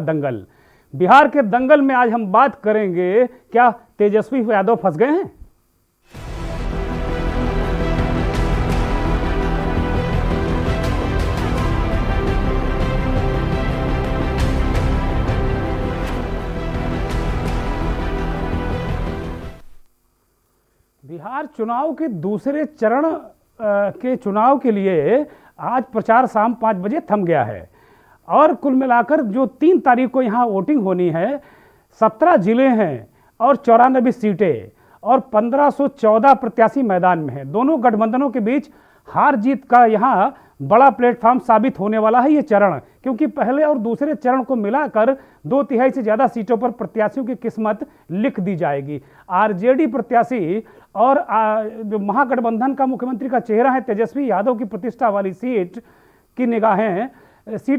दंगल। बिहार के दंगल में आज हम बात करेंगे, क्या तेजस्वी यादव फंस गए हैं? बिहार चुनाव के दूसरे चरण के चुनाव के लिए आज प्रचार शाम 5 बजे थम गया है और कुल मिलाकर जो 3 तारीख को यहाँ वोटिंग होनी है, 17 जिले हैं और 94 सीटें और 1514 प्रत्याशी मैदान में हैं। दोनों गठबंधनों के बीच हार जीत का यहाँ बड़ा प्लेटफॉर्म साबित होने वाला है ये चरण, क्योंकि पहले और दूसरे चरण को मिलाकर 2/3 से ज़्यादा सीटों पर प्रत्याशियों की किस्मत लिख दी जाएगी। आरजेडी प्रत्याशी और जो महागठबंधन का मुख्यमंत्री का चेहरा है तेजस्वी यादव की प्रतिष्ठा वाली सीट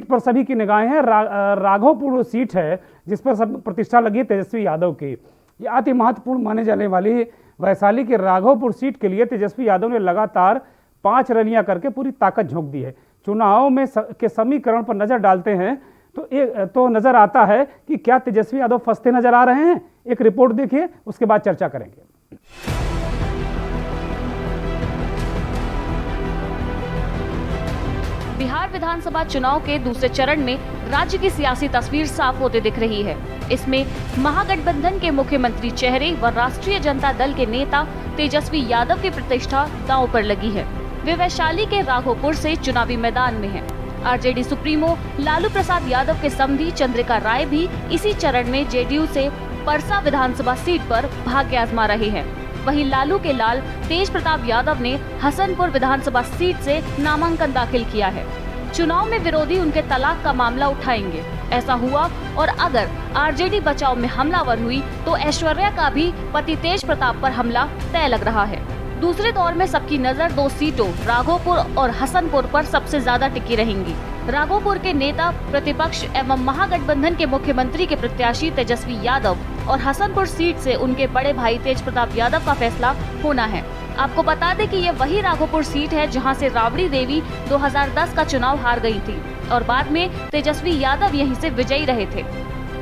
पर सभी की निगाहें हैं। राघोपुर सीट है जिस पर सब प्रतिष्ठा लगी है तेजस्वी यादव की। ये अति महत्वपूर्ण माने जाने वाली वैशाली के राघोपुर सीट के लिए तेजस्वी यादव ने लगातार 5 रैलियां करके पूरी ताकत झोंक दी है। चुनाव में के समीकरण पर नजर डालते हैं तो नजर आता है कि क्या तेजस्वी यादव फंसते नजर आ रहे हैं। एक रिपोर्ट देखिए, उसके बाद चर्चा करेंगे। बिहार विधानसभा चुनाव के दूसरे चरण में राज्य की सियासी तस्वीर साफ होते दिख रही है। इसमें महागठबंधन के मुख्यमंत्री चेहरे व राष्ट्रीय जनता दल के नेता तेजस्वी यादव की प्रतिष्ठा दांव पर लगी है। वे वैशाली के राघोपुर से चुनावी मैदान में हैं। आरजेडी सुप्रीमो लालू प्रसाद यादव के समधी चंद्रिका राय भी इसी चरण में जेडीयू से परसा विधानसभा सीट पर भाग्य आजमा रहे हैं। वहीं लालू के लाल तेज प्रताप यादव ने हसनपुर विधानसभा सीट से नामांकन दाखिल किया है। चुनाव में विरोधी उनके तलाक का मामला उठाएंगे। ऐसा हुआ और अगर आरजेडी बचाव में हमलावर हुई तो ऐश्वर्या का भी पति तेज प्रताप पर हमला तय लग रहा है। दूसरे दौर में सबकी नजर 2 सीटों राघोपुर और हसनपुर पर सबसे ज्यादा टिकी रहेंगी। राघोपुर के नेता प्रतिपक्ष एवं महागठबंधन के मुख्यमंत्री के प्रत्याशी तेजस्वी यादव और हसनपुर सीट से उनके बड़े भाई तेज प्रताप यादव का फैसला होना है। आपको बता दें कि ये वही राघोपुर सीट है जहां से राबड़ी देवी 2010 का चुनाव हार गई थी और बाद में तेजस्वी यादव यहीं से विजयी रहे थे।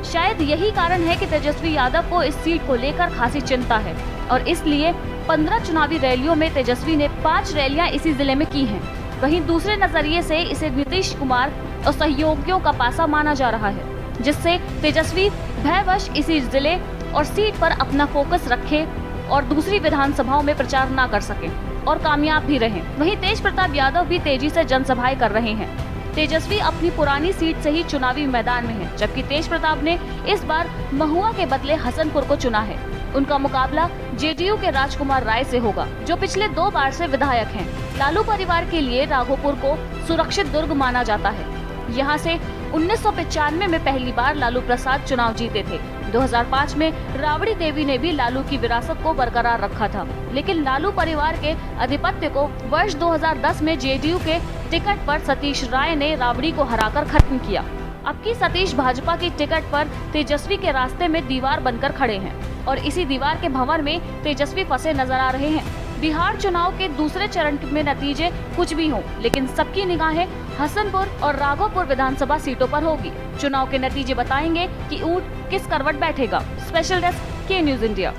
शायद यही कारण है कि तेजस्वी यादव को इस सीट को लेकर खासी चिंता है और इसलिए 15 चुनावी रैलियों में तेजस्वी ने 5 रैलियां इसी जिले में की हैं। वहीं दूसरे नजरिए से इसे नीतीश कुमार और सहयोगियों का पासा माना जा रहा है, जिससे तेजस्वी भयवश इसी जिले और सीट पर अपना फोकस रखे और दूसरी विधानसभाओं में प्रचार न कर सके और कामयाब भी रहे। वहीं तेज प्रताप यादव भी तेजी से जनसभाएं कर रहे हैं। तेजस्वी अपनी पुरानी सीट से ही चुनावी मैदान में है, जबकि तेज प्रताप ने इस बार महुआ के बदले हसनपुर को चुना है। उनका मुकाबला जेडीयू के राजकुमार राय से होगा, जो पिछले 2 बार से विधायक हैं। लालू परिवार के लिए राघोपुर को सुरक्षित दुर्ग माना जाता है। यहाँ से 1995 में पहली बार लालू प्रसाद चुनाव जीते थे। 2005 में राबड़ी देवी ने भी लालू की विरासत को बरकरार रखा था, लेकिन लालू परिवार के आधिपत्य को वर्ष 2010 में जेडीयू के टिकट पर सतीश राय ने राबड़ी को हराकर खत्म किया। अब की सतीश भाजपा की टिकट पर तेजस्वी के रास्ते में दीवार बनकर खड़े हैं और इसी दीवार के भंवर में तेजस्वी फंसे नजर आ रहे हैं। बिहार चुनाव के दूसरे चरण में नतीजे कुछ भी हों, लेकिन सबकी निगाहें हसनपुर और राघोपुर विधानसभा सीटों पर होगी। चुनाव के नतीजे बताएंगे कि ऊंट किस करवट बैठेगा। स्पेशल डेस्क के न्यूज इंडिया।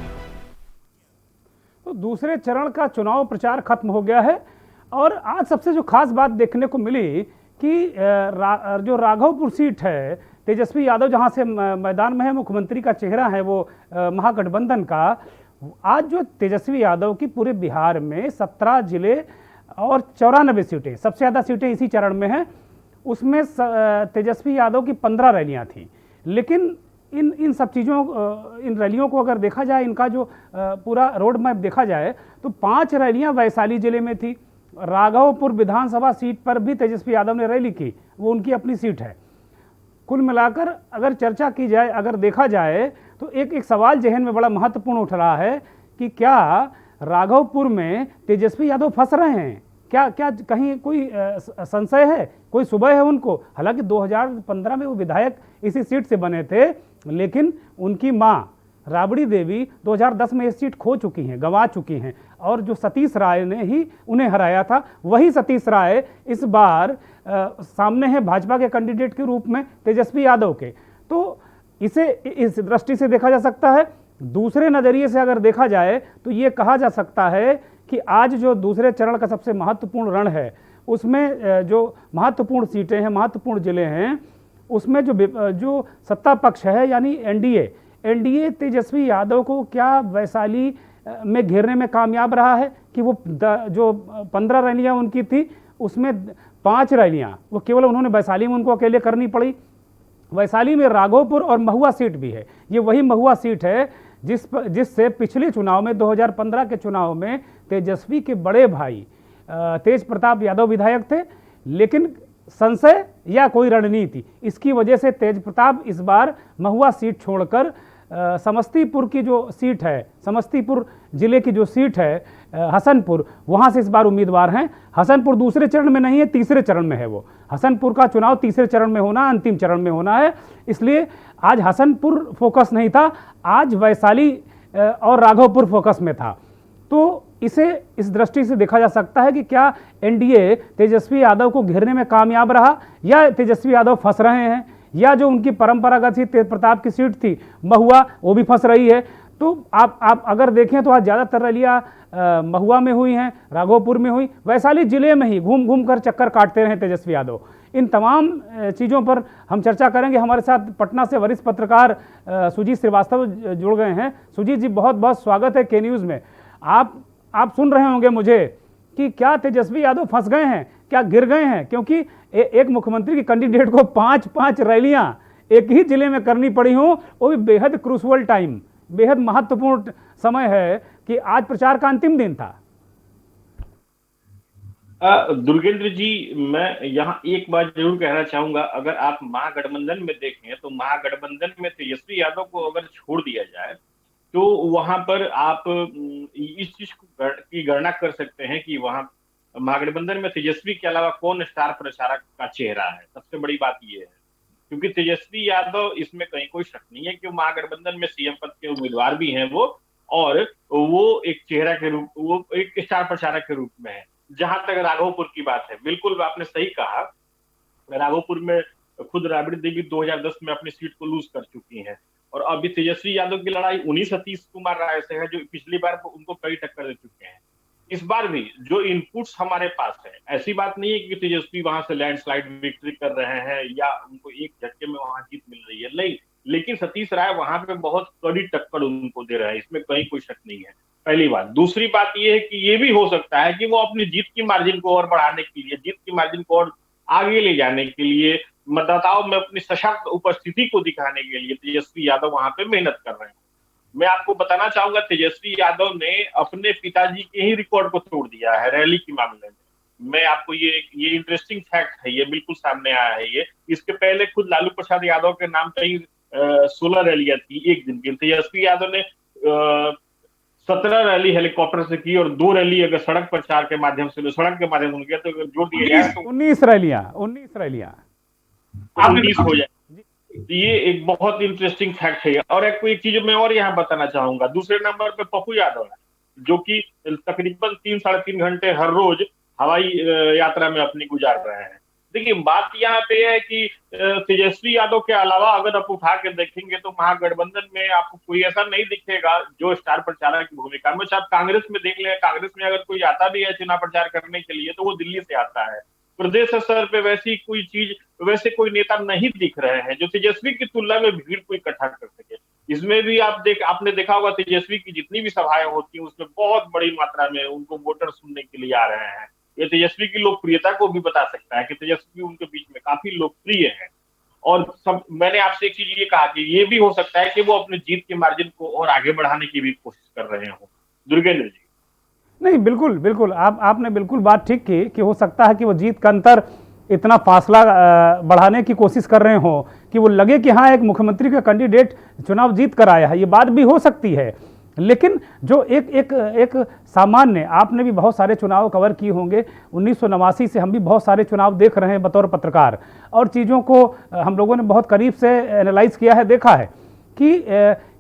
तो दूसरे चरण का चुनाव प्रचार खत्म हो गया है और आज सबसे जो खास बात देखने को मिली कि जो राघोपुर सीट है, तेजस्वी यादव जहां से मैदान में है, मुख्यमंत्री का चेहरा है वो महागठबंधन का। आज जो तेजस्वी यादव की पूरे बिहार में 17 जिले और 94 सीटें, सबसे ज़्यादा सीटें इसी चरण में हैं। उसमें तेजस्वी यादव की 15 रैलियां थी, लेकिन इन सब चीज़ों, इन रैलियों को अगर देखा जाए, इनका जो पूरा रोड मैप देखा जाए तो 5 रैलियां वैशाली जिले में थी। राघोपुर विधानसभा सीट पर भी तेजस्वी यादव ने रैली की, वो उनकी अपनी सीट है। कुल मिलाकर अगर चर्चा की जाए, अगर देखा जाए तो एक सवाल जहन में बड़ा महत्वपूर्ण उठ रहा है कि क्या राघोपुर में तेजस्वी यादव फंस रहे हैं? क्या कहीं कोई संशय है, कोई सुबह है उनको? हालांकि 2015 में वो विधायक इसी सीट से बने थे, लेकिन उनकी मां राबड़ी देवी 2010 में ये सीट खो चुकी हैं, गंवा चुकी हैं और जो सतीश राय ने ही उन्हें हराया था, वही सतीश राय इस बार सामने है भाजपा के कैंडिडेट के रूप में तेजस्वी यादव के। तो इसे इस दृष्टि से देखा जा सकता है। दूसरे नज़रिए से अगर देखा जाए तो ये कहा जा सकता है कि आज जो दूसरे चरण का सबसे महत्वपूर्ण रण है, उसमें जो महत्वपूर्ण सीटें हैं, महत्वपूर्ण जिले हैं, उसमें जो सत्ता पक्ष है यानी एनडीए तेजस्वी यादव को क्या वैशाली में घेरने में कामयाब रहा है कि वो जो 15 रैलियां उनकी थी उसमें 5 रैलियां वो केवल उन्होंने वैशाली में उनको अकेले करनी पड़ी। वैशाली में राघोपुर और महुआ सीट भी है। ये वही महुआ सीट है जिससे पिछले चुनाव में 2015 के चुनाव में तेजस्वी के बड़े भाई तेज प्रताप यादव विधायक थे, लेकिन संशय या कोई रणनीति इसकी वजह से तेज प्रताप इस बार महुआ सीट छोड़कर समस्तीपुर की जो सीट है, समस्तीपुर जिले की जो सीट है हसनपुर, वहाँ से इस बार उम्मीदवार हैं। हसनपुर दूसरे चरण में नहीं है, तीसरे चरण में है। वो हसनपुर का चुनाव तीसरे चरण में होना, अंतिम चरण में होना है, इसलिए आज हसनपुर फोकस नहीं था, आज वैशाली और राघोपुर फोकस में था। तो इसे इस दृष्टि से देखा जा सकता है कि क्या एनडीए तेजस्वी यादव को घेरने में कामयाब रहा या तेजस्वी यादव फंस रहे हैं, या जो उनकी परंपरागत ही तेज प्रताप की सीट थी महुआ, वो भी फंस रही है। तो आप अगर देखें तो आज ज़्यादातर रैलियाँ महुआ में हुई हैं, राघोपुर में हुई, वैशाली जिले में ही घूम घूम कर चक्कर काटते रहे तेजस्वी यादव। इन तमाम चीज़ों पर हम चर्चा करेंगे। हमारे साथ पटना से वरिष्ठ पत्रकार सुजीत श्रीवास्तव जुड़ गए हैं। सुजीत जी, बहुत बहुत स्वागत है के न्यूज़ में। आप सुन रहे होंगे मुझे कि क्या तेजस्वी यादव फंस गए हैं, क्या गिर गए हैं, क्योंकि एक मुख्यमंत्री की कैंडिडेट को 5 रैलियां एक ही जिले में करनी पड़ी हों, वो भी बेहद क्रूशल टाइम, बेहद महत्वपूर्ण समय है कि आज प्रचार का अंतिम दिन था। दुर्गेंद्र जी, मैं यहाँ एक बात जरूर कहना चाहूंगा। अगर आप महागठबंधन में देखें तो महागठबंधन में तेजस्वी यादव को अगर छोड़ दिया जाए तो वहां पर आप इस चीज की गणना कर सकते हैं कि वहां महागठबंधन में तेजस्वी के अलावा कौन स्टार प्रचारक का चेहरा है। सबसे बड़ी बात यह है, क्योंकि तेजस्वी यादव, इसमें कहीं कोई शक नहीं है कि महागठबंधन में सीएम पद के उम्मीदवार भी हैं वो, और वो एक चेहरा के रूप, वो एक स्टार प्रचारक के रूप में है। जहां तक राघोपुर की बात है, बिल्कुल आपने सही कहा, राघोपुर में खुद राबड़ी देवी 2010 में अपनी सीट को लूज कर चुकी हैं, और अभी तेजस्वी यादव की लड़ाई उन्हीं सतीश कुमार राय से है, जो पिछली बार उनको कई टक्कर दे चुके हैं। इस बार भी जो इनपुट्स हमारे पास है, ऐसी बात नहीं है कि तेजस्वी वहां से लैंडस्लाइड विक्ट्री कर रहे हैं या उनको एक झटके में वहां जीत मिल रही है, नहीं, लेकिन सतीश राय वहां पे बहुत कड़ी टक्कर उनको दे रहे हैं, इसमें कहीं कोई शक नहीं है। पहली बात। दूसरी बात यह है कि ये भी हो सकता है कि वो अपनी जीत की मार्जिन को और बढ़ाने के लिए, जीत की मार्जिन को और आगे ले जाने के लिए, मतदाताओं में अपनी सशक्त उपस्थिति को दिखाने के लिए तेजस्वी यादव वहां पे मेहनत कर रहे हैं। मैं आपको बताना चाहूंगा, तेजस्वी यादव ने अपने पिताजी के ही रिकॉर्ड को तोड़ दिया है रैली के मामले में। मैं आपको ये इंटरेस्टिंग फैक्ट है, ये बिल्कुल सामने आया है। ये इसके पहले खुद लालू प्रसाद यादव के नाम पे ही 16 रैलियां थी एक दिन की। तेजस्वी यादव ने 17 रैली हेलीकॉप्टर से की, और 2 रैली अगर सड़क प्रचार के माध्यम से, सड़क के माध्यम से किया, तो अगर जोड़ दिया जाए तो 19 रैलियां 19 हो जाए। ये एक बहुत इंटरेस्टिंग फैक्ट है। और एक चीज मैं और यहाँ बताना चाहूंगा, दूसरे नंबर पे पप्पू यादव है, जो कि तकरीबन 3-3.5 घंटे हर रोज हवाई यात्रा में अपनी गुजार रहे हैं। देखिए, बात यहाँ पे है कि तेजस्वी यादव के अलावा अगर आप उठा के देखेंगे तो महागठबंधन में आपको कोई ऐसा नहीं दिखेगा जो स्टार प्रचारक की भूमिका में। आप कांग्रेस में देख लें, कांग्रेस में अगर कोई आता भी है चुनाव प्रचार करने के लिए तो वो दिल्ली से आता है। प्रदेश स्तर पे वैसी कोई चीज, वैसे कोई नेता नहीं दिख रहे हैं जो तेजस्वी की तुलना में भीड़ को इकट्ठा कर सके। इसमें भी आपने देखा होगा, तेजस्वी की जितनी भी सभाएं होती हैं उसमें बहुत बड़ी मात्रा में उनको वोटर सुनने के लिए आ रहे हैं। ये तेजस्वी की लोकप्रियता को भी बता सकता है कि तेजस्वी उनके बीच में काफी लोकप्रिय है। और मैंने आपसे एक चीज ये कहा कि ये भी हो सकता है कि वो अपनी जीत की मार्जिन को और आगे बढ़ाने की भी कोशिश कर रहे हो। दुर्गेंद्र जी, नहीं, बिल्कुल आपने बिल्कुल बात ठीक की कि हो सकता है कि वो जीत का अंतर इतना फासला बढ़ाने की कोशिश कर रहे हो कि वो लगे कि हाँ, एक मुख्यमंत्री का कैंडिडेट चुनाव जीत कर आया है। ये बात भी हो सकती है, लेकिन जो एक सामान्य, आपने भी बहुत सारे चुनाव कवर किए होंगे, 1989 से हम भी बहुत सारे चुनाव देख रहे हैं बतौर पत्रकार, और चीज़ों को हम लोगों ने बहुत करीब से एनालाइज किया है, देखा है कि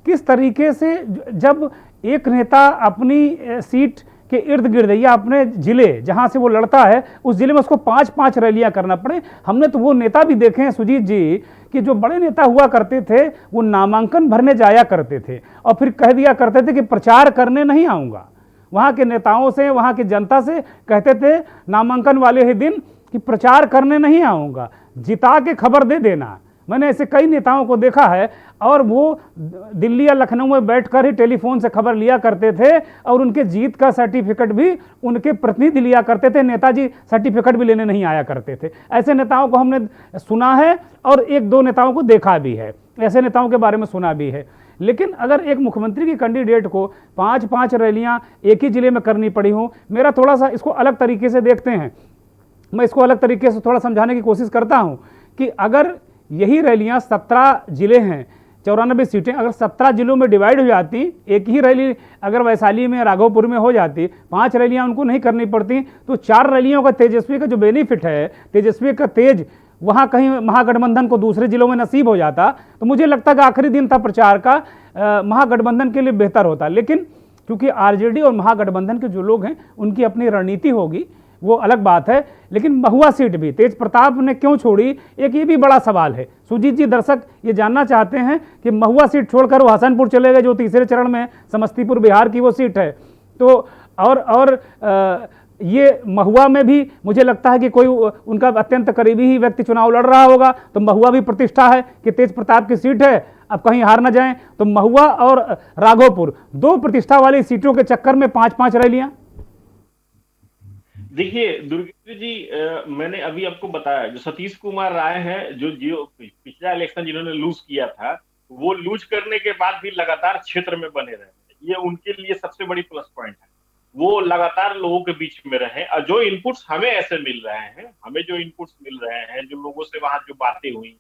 किस तरीके से जब एक नेता अपनी सीट के इर्द गिर्द या अपने जिले जहां से वो लड़ता है उस जिले में उसको 5 रैलियां करना पड़े। हमने तो वो नेता भी देखे हैं सुजीत जी कि जो बड़े नेता हुआ करते थे वो नामांकन भरने जाया करते थे और फिर कह दिया करते थे कि प्रचार करने नहीं आऊँगा। वहाँ के नेताओं से, वहाँ की जनता से कहते थे नामांकन वाले ही दिन कि प्रचार करने नहीं आऊँगा, जिता के खबर दे देना। मैंने ऐसे कई नेताओं को देखा है और वो दिल्ली या लखनऊ में बैठकर ही टेलीफोन से खबर लिया करते थे और उनके जीत का सर्टिफिकेट भी उनके प्रतिनिधि लिया करते थे, नेताजी सर्टिफिकेट भी लेने नहीं आया करते थे। ऐसे नेताओं को हमने सुना है और एक दो नेताओं को देखा भी है, ऐसे नेताओं के बारे में सुना भी है। लेकिन अगर एक मुख्यमंत्री की कैंडिडेट को 5-5 रैलियां एक ही जिले में करनी पड़ी हो, मेरा थोड़ा सा इसको अलग तरीके से देखते हैं, मैं इसको अलग तरीके से थोड़ा समझाने की कोशिश करता हूं कि अगर यही रैलियां 17 जिले हैं, 94 सीटें, अगर 17 जिलों में डिवाइड हो जाती, एक ही रैली अगर वैशाली में, राघोपुर में हो जाती, 5 रैलियां उनको नहीं करनी पड़ती, तो 4 रैलियों का तेजस्वी का जो बेनिफिट है, तेजस्वी का तेज वहाँ कहीं महागठबंधन को दूसरे जिलों में नसीब हो जाता, तो मुझे लगता कि आखिरी दिन था प्रचार का, महागठबंधन के लिए बेहतर होता। लेकिन क्योंकि आरजेडी और महागठबंधन के जो लोग हैं उनकी अपनी रणनीति होगी, वो अलग बात है। लेकिन महुआ सीट भी तेज प्रताप ने क्यों छोड़ी, एक ये भी बड़ा सवाल है। सुजीत जी, दर्शक ये जानना चाहते हैं कि महुआ सीट छोड़कर वो हसनपुर चले गए जो तीसरे चरण में, समस्तीपुर बिहार की वो सीट है। तो और ये महुआ में भी मुझे लगता है कि कोई उनका अत्यंत करीबी ही व्यक्ति चुनाव लड़ रहा होगा, तो महुआ भी प्रतिष्ठा है कि तेज प्रताप की सीट है, अब कहीं हार ना जाएं। तो महुआ और राघोपुर, 2 प्रतिष्ठा वाली सीटों के चक्कर में 5-5 रैलियां। देखिए दुर्गेंद्र जी, मैंने अभी आपको बताया जो सतीश कुमार राय हैं, जो पिछला इलेक्शन जिन्होंने लूज किया था, वो लूज करने के बाद भी लगातार क्षेत्र में बने रहे, ये उनके लिए सबसे बड़ी प्लस पॉइंट है। वो लगातार लोगों के बीच में रहे और जो इनपुट्स हमें ऐसे मिल रहे हैं, हमें जो इनपुट्स मिल रहे हैं, जो लोगों से वहां जो बातें हुई,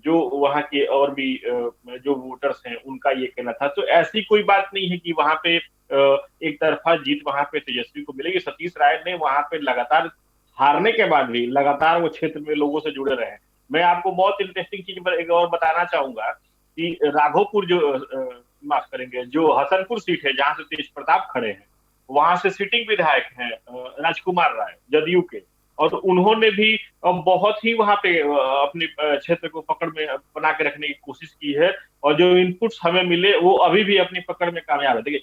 जो वहां के और भी जो वोटर्स हैं उनका ये कहना था, तो ऐसी कोई बात नहीं है कि वहां पे एक तरफा जीत वहां पे तेजस्वी को मिलेगी। सतीश राय ने वहां पे लगातार हारने के बाद भी लगातार वो क्षेत्र में लोगों से जुड़े रहे। मैं आपको बहुत इंटरेस्टिंग चीज एक और बताना चाहूंगा कि राघोपुर माफ करेंगे, जो हसनपुर सीट है जहां से तेज प्रताप खड़े हैं, वहां से सिटिंग विधायक हैं राजकुमार राय जदयू के, और उन्होंने भी बहुत ही वहां पे अपने क्षेत्र को पकड़ में बना के रखने की कोशिश की है और जो इनपुट्स हमें मिले वो अभी भी अपनी पकड़ में कामयाब है। देखिए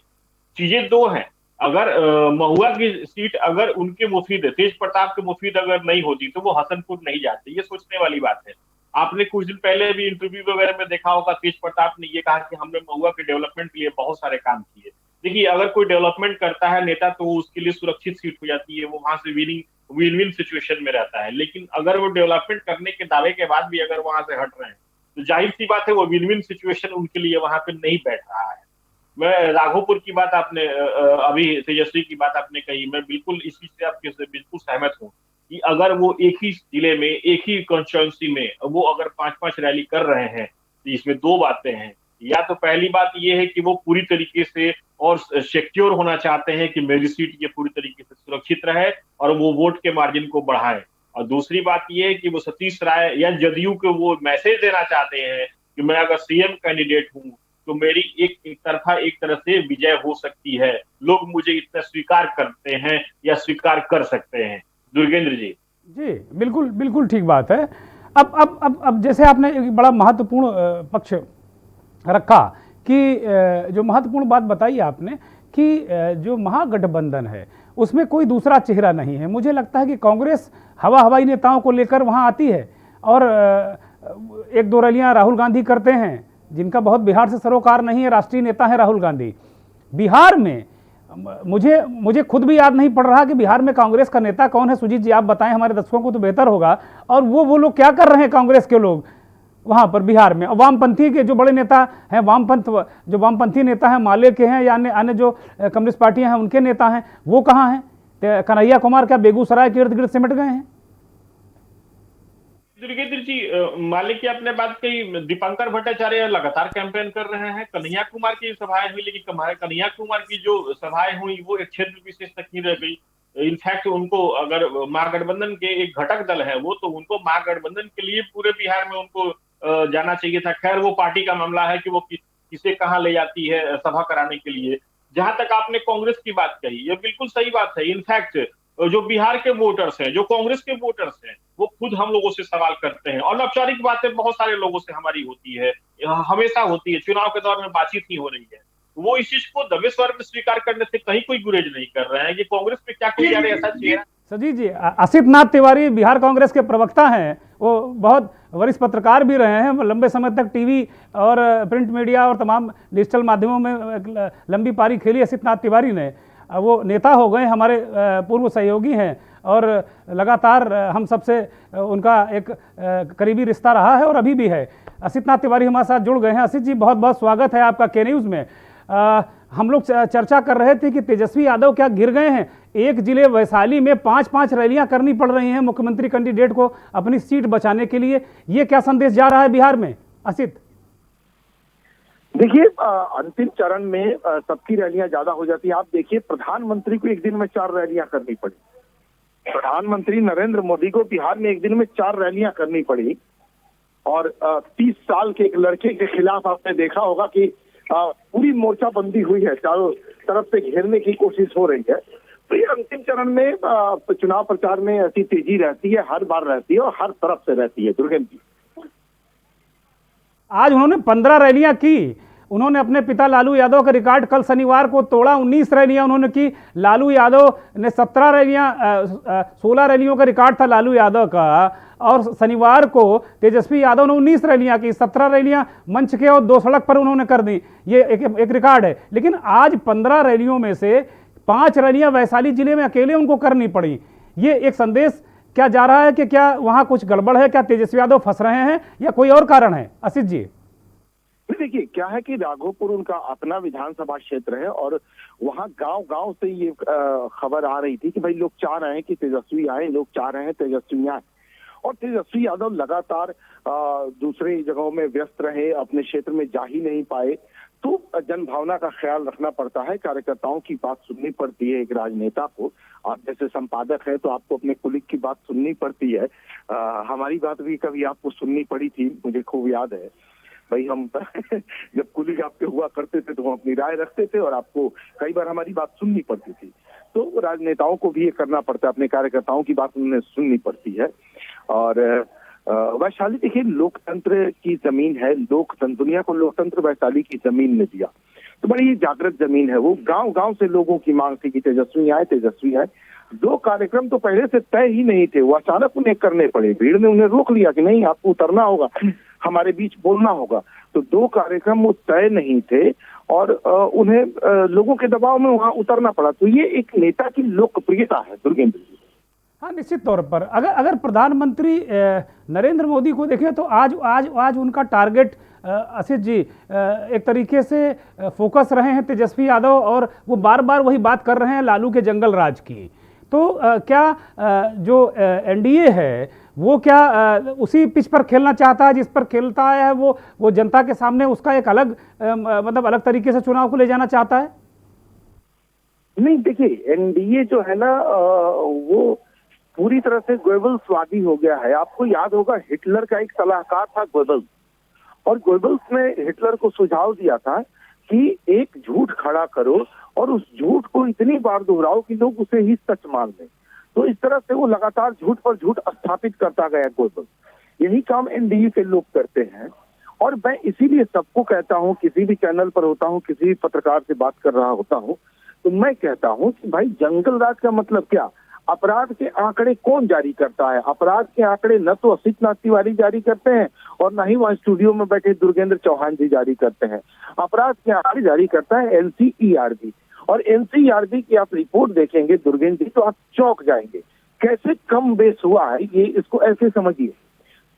चीजें 2 हैं, अगर महुआ की सीट अगर उनके मुफीद है, तेज प्रताप के मुफीद अगर नहीं होती तो वो हसनपुर नहीं जाते, ये सोचने वाली बात है। आपने कुछ दिन पहले भी इंटरव्यू वगैरह में देखा होगा, तेज प्रताप ने ये कहा कि हमने महुआ के डेवलपमेंट के लिए बहुत सारे काम किए। देखिए अगर कोई डेवलपमेंट करता है नेता तो उसके लिए सुरक्षित सीट हो जाती है, वो वहां से विन विन सिचुएशन में रहता है। लेकिन अगर वो डेवलपमेंट करने के दावे के बाद भी अगर वहां से हट रहे हैं तो जाहिर सी बात है वो विन विन सिचुएशन उनके लिए वहां पे नहीं बैठ रहा है। मैं राघोपुर की बात आपने अभी तेजस्वी की बात आपने कही, मैं बिल्कुल इस चीज से आपके बिल्कुल सहमत हूँ कि अगर वो एक ही जिले में, एक ही कॉन्स्टिट्यूंसी में वो अगर 5-5 रैली कर रहे हैं तो इसमें 2 बातें हैं। या तो पहली बात ये है कि वो पूरी तरीके से और सिक्योर होना चाहते हैं कि मेरी सीट ये पूरी तरीके से सुरक्षित रहे और वो वोट के मार्जिन को बढ़ाएं, और दूसरी बात ये है कि वो सतीश राय या जदयू को वो मैसेज देना चाहते हैं कि मैं अगर सीएम कैंडिडेट हूं तो मेरी एक तरह से विजय हो सकती है, लोग मुझे इतना स्वीकार करते हैं या स्वीकार कर सकते हैं। दुर्गेंद्र जी बिल्कुल बिल्कुल ठीक बात है। अब जैसे आपने एक बड़ा महत्वपूर्ण पक्ष रखा कि जो महत्वपूर्ण बात बताई आपने कि जो महागठबंधन है उसमें कोई दूसरा चेहरा नहीं है। मुझे लगता है कि कांग्रेस हवाई नेताओं को लेकर वहाँ आती है और 1-2 रैलियाँ राहुल गांधी करते हैं, जिनका बहुत बिहार से सरोकार नहीं है, राष्ट्रीय नेता है राहुल गांधी। बिहार में मुझे खुद भी याद नहीं पड़ रहा कि बिहार में कांग्रेस का नेता कौन है। सुजीत जी आप बताएं, हमारे दर्शकों को तो बेहतर होगा। और वो लोग क्या कर रहे हैं कांग्रेस के लोग वहाँ पर बिहार में? वामपंथी के जो बड़े नेता हैं, जो वामपंथी नेता हैं, माले के हैं या अन्य जो कम्युनिस्ट पार्टियां हैं उनके नेता हैं, वो कहाँ हैं? कन्हैया कुमार क्या बेगूसराय के इर्द गिर्द सिमट गए हैं? दुर्गेंद्र जी, मालिक की आपने बात कही, दीपंकर भट्टाचार्य लगातार कैंपेन कर रहे हैं। कन्हैया कुमार की सभाएं हुई, लेकिन कन्हैया कुमार की जो सभाएं हुई वो एक क्षेत्र विशेष तक ही रह गई। इनफैक्ट उनको अगर महागठबंधन के एक घटक दल है वो, तो उनको महागठबंधन के लिए पूरे बिहार में उनको जाना चाहिए था। खैर वो पार्टी का मामला है कि वो किसे कहाँ ले जाती है सभा कराने के लिए। जहां तक आपने कांग्रेस की बात कही, ये बिल्कुल सही बात है। इनफैक्ट जो बिहार के वोटर्स हैं, जो कांग्रेस के वोटर्स हैं, वो खुद हम लोगों से सवाल करते हैं। और औपचारिक बातें बहुत सारे लोगों से हमारी होती है, हमेशा होती है, चुनाव के दौर में बातचीत ही हो रही है। वो इस चीज को दबे स्वर में स्वीकार करने से कहीं कोई गुरेज नहीं कर रहे हैं कि कांग्रेस पे क्या कोई यार ऐसा चेहरा। सजीत जी, असित नाथ तिवारी बिहार कांग्रेस के प्रवक्ता हैं, वो बहुत वरिष्ठ पत्रकार भी रहे हैं, लंबे समय तक टीवी और प्रिंट मीडिया और तमाम डिजिटल माध्यमों में लंबी पारी खेली असित नाथ तिवारी ने। वो नेता हो गए, हमारे पूर्व सहयोगी हैं और लगातार हम सबसे उनका एक करीबी रिश्ता रहा है और अभी भी है। असित नाथ तिवारी हमारे साथ जुड़ गए हैं। असित जी, बहुत बहुत स्वागत है आपका के न्यूज़ में। हम लोग चर्चा कर रहे थे कि तेजस्वी यादव क्या गिर गए हैं। एक जिले वैशाली में 5-5 रैलियां करनी पड़ रही हैं मुख्यमंत्री कैंडिडेट को अपनी सीट बचाने के लिए। ये क्या संदेश जा रहा है बिहार में असित? देखिए, अंतिम चरण में सबकी रैलियां ज्यादा हो जाती है। आप देखिए, प्रधानमंत्री को एक दिन में 4 रैलियां करनी पड़ी। प्रधानमंत्री नरेंद्र मोदी को बिहार में एक दिन में 4 रैलियां करनी पड़ी। और 30 साल के एक लड़के के खिलाफ आपने देखा होगा कि पूरी मोर्चाबंदी हुई है, चारों तरफ से घेरने की कोशिश हो रही है। तो ये अंतिम चरण में चुनाव प्रचार में ऐसी तेजी रहती है, हर बार रहती है और हर तरफ से रहती है। दुर्गेंद्र जी, आज उन्होंने 15 रैलियां की। उन्होंने अपने पिता लालू यादव का रिकॉर्ड कल शनिवार को तोड़ा। 19 रैलियां उन्होंने की। लालू यादव ने 17 रैलियां 16 रैलियों का रिकॉर्ड था लालू यादव का, और शनिवार को तेजस्वी यादव ने 19 रैलियां की। 17 रैलियां मंच के और 2 सड़क पर उन्होंने कर दी। ये एक रिकॉर्ड है। लेकिन आज 15 रैलियों में से 5 रैलियां वैशाली जिले में अकेले उनको करनी पड़ी। ये एक संदेश क्या जा रहा है कि क्या वहां कुछ गड़बड़ है? क्या तेजस्वी यादव फंस रहे हैं या कोई और कारण है? असित जी, देखिए, क्या है कि राघोपुर उनका अपना विधानसभा क्षेत्र है और वहाँ गांव-गांव से ये खबर आ रही थी कि भाई लोग चाह रहे हैं कि तेजस्वी आए, लोग चाह रहे हैं तेजस्वी आए। और तेजस्वी यादव लगातार दूसरे जगहों में व्यस्त रहे, अपने क्षेत्र में जा ही नहीं पाए। तो जनभावना का ख्याल रखना पड़ता है, कार्यकर्ताओं की बात सुननी पड़ती है एक राजनेता को। आप जैसे संपादक है तो आपको अपने कुलीग की बात सुननी पड़ती है। हमारी बात भी कभी आपको सुननी पड़ी थी, मुझे खूब याद है भाई। हम जब कुलीग आपके हुआ करते थे तो हम अपनी राय रखते थे और आपको कई बार हमारी बात सुननी पड़ती थी। तो राजनेताओं को भी ये करना पड़ता है, अपने कार्यकर्ताओं की बात उन्हें सुननी पड़ती है। और वैशाली देखिए लोकतंत्र की जमीन है, लोकतंत्र, दुनिया को लोकतंत्र वैशाली की जमीन ने दिया। तो बड़ी जागृत जमीन है वो। गांव गांव से लोगों की मांग थी कि तेजस्वी आए, तेजस्वी आए। 2 कार्यक्रम तो पहले से तय ही नहीं थे, वो अचानक उन्हें करने पड़े। भीड़ ने उन्हें रोक लिया कि नहीं, आपको उतरना होगा, हमारे बीच बोलना होगा। तो 2 कार्यक्रम वो तय नहीं थे और उन्हें लोगों के दबाव में वहां उतरना पड़ा। तो ये एक नेता की लोकप्रियता है दुर्गेंद्र जी। हाँ, निश्चित तौर पर अगर प्रधानमंत्री नरेंद्र मोदी को देखें तो आज उनका टारगेट असित जी एक तरीके से फोकस रहे हैं तेजस्वी यादव, और वो बार बार वही बात कर रहे हैं लालू के जंगल राज की। तो क्या जो एनडीए है वो क्या उसी पिच पर खेलना चाहता है जिस पर खेलता है वो जनता के सामने उसका एक अलग मतलब अलग तरीके से चुनाव को ले जाना चाहता है? नहीं, देखिए, एनडीए जो है ना वो पूरी तरह से गोएबल्सवादी हो गया है। आपको याद होगा हिटलर का एक सलाहकार था गोएबल्स, और गोएबल्स ने हिटलर को सुझाव दिया था कि एक झूठ खड़ा करो और उस झूठ को इतनी बार दोहराओ कि लोग उसे ही सच मान लें। तो इस तरह से वो लगातार झूठ पर झूठ स्थापित करता गया गोएबल्स। यही काम एनडीए के लोग करते हैं। और मैं इसीलिए सबको कहता हूं, किसी भी चैनल पर होता हूं, किसी भी पत्रकार से बात कर रहा होता हूं, तो मैं कहता हूं कि भाई जंगल राज का मतलब क्या? अपराध के आंकड़े कौन जारी करता है? अपराध के आंकड़े न तो असित नाथ तिवारी जारी करते हैं और न ही वहां स्टूडियो में बैठे दुर्गेंद्र चौहान जी जारी करते हैं। अपराध के आंकड़े जारी करता है एनसीईआरबी। और एनसीईआरबी की आप रिपोर्ट देखेंगे दुर्गेंद्र जी तो आप चौंक जाएंगे कैसे कम बेस हुआ है। ये इसको ऐसे समझिए,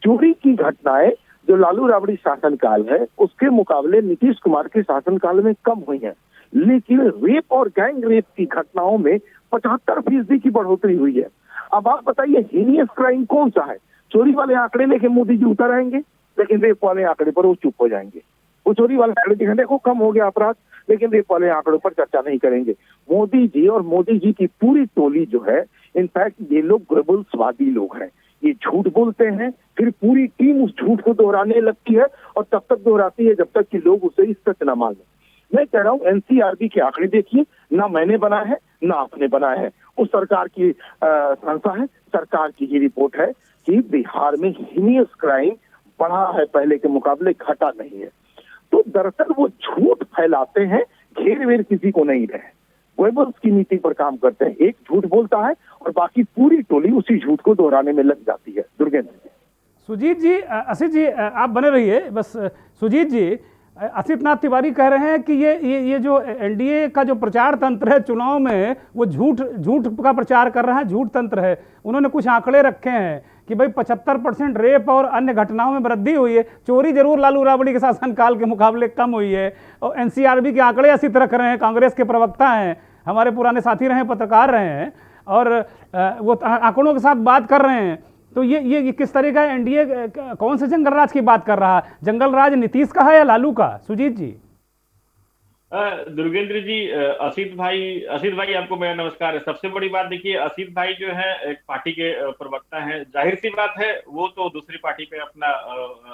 चोरी की घटनाएं जो लालू राबड़ी शासनकाल है उसके मुकाबले नीतीश कुमार के शासनकाल में कम हुई है, लेकिन रेप और गैंग रेप की घटनाओं में 75% की बढ़ोतरी हुई है। अब आप बताइए हीनियस क्राइम कौन सा है? चोरी वाले आंकड़े लेके मोदी जी उतर आएंगे, लेकिन रेप वाले आंकड़े पर वो चुप हो जाएंगे। वो चोरी वाले आंकड़े दिखाएंगे देखो कम हो गया अपराध, लेकिन रेप वाले आंकड़ों पर चर्चा नहीं करेंगे। मोदी जी और मोदी जी की पूरी टोली जो है, इनफैक्ट ये लोग गोएबल्सवादी लोग हैं। ये झूठ बोलते हैं, फिर पूरी टीम उस झूठ को दोहराने लगती है और तब तक दोहराती है जब तक कि लोग उसे सच न मान लें। मैं कह रहा हूँ एनसीईआरबी के आंकड़े देखिए, ना मैंने बनाए हैं ना आपने बनाए हैं। उस सरकार की संस्था है, सरकार की ही रिपोर्ट है कि बिहार में हीनियस क्राइम बढ़ा है, पहले के मुकाबले घटा नहीं है। तो दरअसल वो झूठ फैलाते हैं, घेर वेर किसी को नहीं रहे, गोएबल्स की नीति पर काम करते हैं। एक झूठ बोलता है और बाकी पूरी टोली उसी झूठ को दोहराने में लग जाती है। दुर्गेंद्र जी, सुजीत जी, असित जी आप बने रहिए बस। सुजीत जी, असित नाथ तिवारी कह रहे हैं कि ये जो एनडीए का जो प्रचार तंत्र है चुनाव में, वो झूठ का प्रचार कर रहा है, झूठ तंत्र है। उन्होंने कुछ आंकड़े रखे हैं कि भाई 75% रेप और अन्य घटनाओं में वृद्धि हुई है। चोरी जरूर लालू राबड़ी के शासनकाल के मुकाबले कम हुई है। और एनसीआरबी के आंकड़े असित रख रहे हैं, कांग्रेस के प्रवक्ता हैं, हमारे पुराने साथी रहे, पत्रकार रहे हैं, और वो आंकड़ों के साथ बात कर रहे हैं। तो ये किस तरह का एनडीए कौन से जंगल राज की बात कर रहा है? जंगल राज नीतीश का है या लालू का? सुजीत जी। दुर्गेंद्र जी, असित भाई आपको मेरा नमस्कार है। सबसे बड़ी बात देखिए, असित भाई जो है एक पार्टी के प्रवक्ता हैं, जाहिर सी बात है वो तो दूसरी पार्टी पे अपना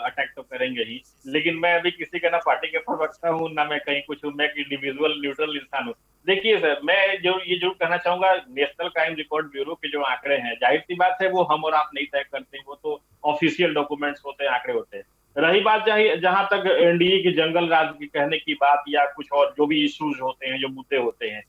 अटैक तो करेंगे ही, लेकिन मैं अभी किसी का ना पार्टी के प्रवक्ता हूँ ना मैं कहीं कुछ हूँ, मैं एक इंडिविजुअल न्यूट्रल इंसान हूँ। देखिए सर, मैं ये जरूर कहना चाहूंगा, नेशनल क्राइम रिकॉर्ड ब्यूरो के जो आंकड़े हैं, जाहिर सी बात है वो हम और आप नहीं तय करते हैं, वो तो ऑफिशियल डॉक्यूमेंट्स होते हैं, आंकड़े होते हैं। रही बात जहां तक एनडीए के जंगल राज की कहने की बात या कुछ और जो भी इश्यूज होते हैं, जो मुद्दे होते हैं,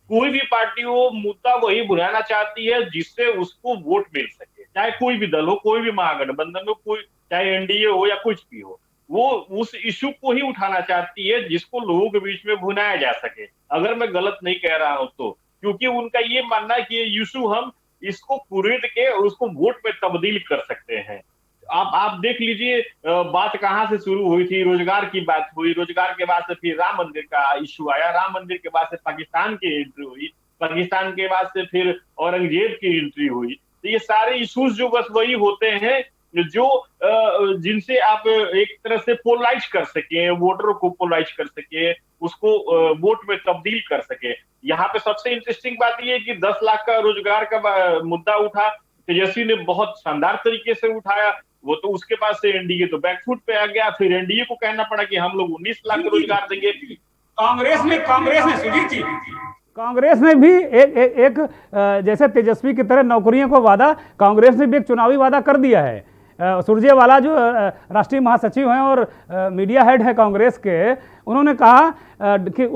कोई भी पार्टी वो मुद्दा वही बुलाना चाहती है जिससे उसको वोट मिल सके, चाहे कोई भी दल हो, कोई भी महागठबंधन हो, कोई चाहे एनडीए हो या कुछ भी हो, वो उस इश्यू को ही उठाना चाहती है जिसको लोगों के बीच में भुनाया जा सके। अगर मैं गलत नहीं कह रहा हूं तो, क्योंकि उनका ये मानना है कि ये इश्यू हम इसको कुरेद के उसको वोट में तब्दील कर सकते हैं। आप देख लीजिए, बात कहां से शुरू हुई थी, रोजगार की बात हुई, रोजगार के बाद से फिर राम मंदिर का इशू आया, राम मंदिर के बाद से पाकिस्तान की एंट्री हुई, पाकिस्तान के बाद से फिर औरंगजेब की एंट्री हुई। तो ये सारे इश्यूज जो बस वही होते हैं जो जिनसे आप एक तरह से पोलराइज कर सके, वोटरों को पोलराइज कर सके, उसको वोट में तब्दील कर सके। यहाँ पे सबसे इंटरेस्टिंग बात यह है कि 10 लाख का रोजगार का मुद्दा उठा, तेजस्वी ने बहुत शानदार तरीके से उठाया, वो तो उसके पास से एनडीए तो बैकफुट पे आ गया, फिर एनडीए को कहना पड़ा कि हम लोग 19 लाख रोजगार देंगे। कांग्रेस ने सुजीत जी, कांग्रेस ने भी एक जैसे तेजस्वी की तरह नौकरियों को वादा, कांग्रेस ने भी एक चुनावी वादा कर दिया है। सुरजेवाला जो राष्ट्रीय महासचिव हैं और मीडिया हेड है कांग्रेस के, उन्होंने कहा कि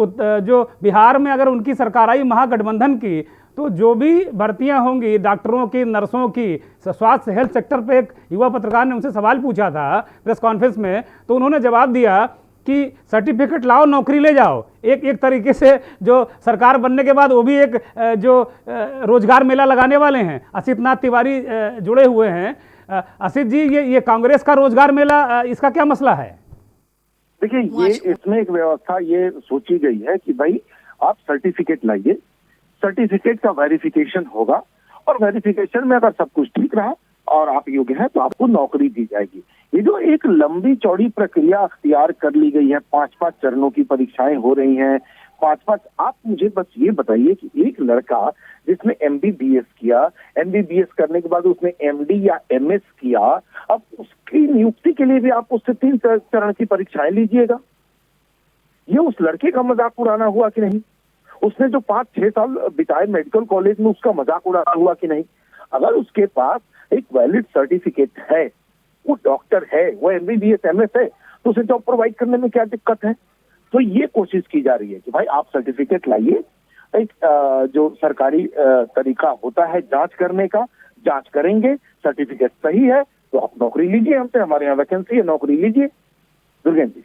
जो बिहार में अगर उनकी सरकार आई महागठबंधन की, तो जो भी भर्तियां होंगी डॉक्टरों की, नर्सों की, स्वास्थ्य हेल्थ सेक्टर पे एक युवा पत्रकार ने उनसे सवाल पूछा था प्रेस कॉन्फ्रेंस में, तो उन्होंने जवाब दिया कि सर्टिफिकेट लाओ, नौकरी ले जाओ। एक तरीके से जो सरकार बनने के बाद वो भी एक जो रोजगार मेला लगाने वाले हैं। असित नाथ तिवारी जुड़े हुए हैं। असित जी, ये कांग्रेस का रोजगार मेला, इसका क्या मसला है? देखिए, ये इसमें एक व्यवस्था ये सोची गई है कि भाई आप सर्टिफिकेट लाइए, सर्टिफिकेट का वेरिफिकेशन होगा, और वेरिफिकेशन में अगर सब कुछ ठीक रहा और आप योग्य हैं तो आपको नौकरी दी जाएगी। ये जो एक लंबी चौड़ी प्रक्रिया अख्तियार कर ली गई है, 5-5 चरणों की परीक्षाएं हो रही हैं, 5-5, आप मुझे बस ये बताइए कि एक लड़का जिसने एमबीबीएस किया, एमबीबीएस करने के बाद उसने एमडी या एमएस किया, अब उसकी नियुक्ति के लिए भी आप उससे 3 चरण की परीक्षाएं लीजिएगा। ये उस लड़के का मजाक उड़ाना हुआ कि नहीं? उसने जो 5-6 साल बिताए मेडिकल कॉलेज में, उसका मजाक उड़ाना हुआ कि नहीं? अगर उसके पास एक वैलिड सर्टिफिकेट है, वो डॉक्टर है, वो एमबीबीएस एमएस है, तो उसे जॉब प्रोवाइड करने में क्या दिक्कत है? तो ये कोशिश की जा रही है कि भाई आप सर्टिफिकेट लाइए, एक जो सरकारी तरीका होता है जांच करने का, जांच करेंगे, सर्टिफिकेट सही है तो आप नौकरी लीजिए, हमसे, हमारे यहाँ वैकेंसी है, नौकरी लीजिए। दुर्गेंद्र जी।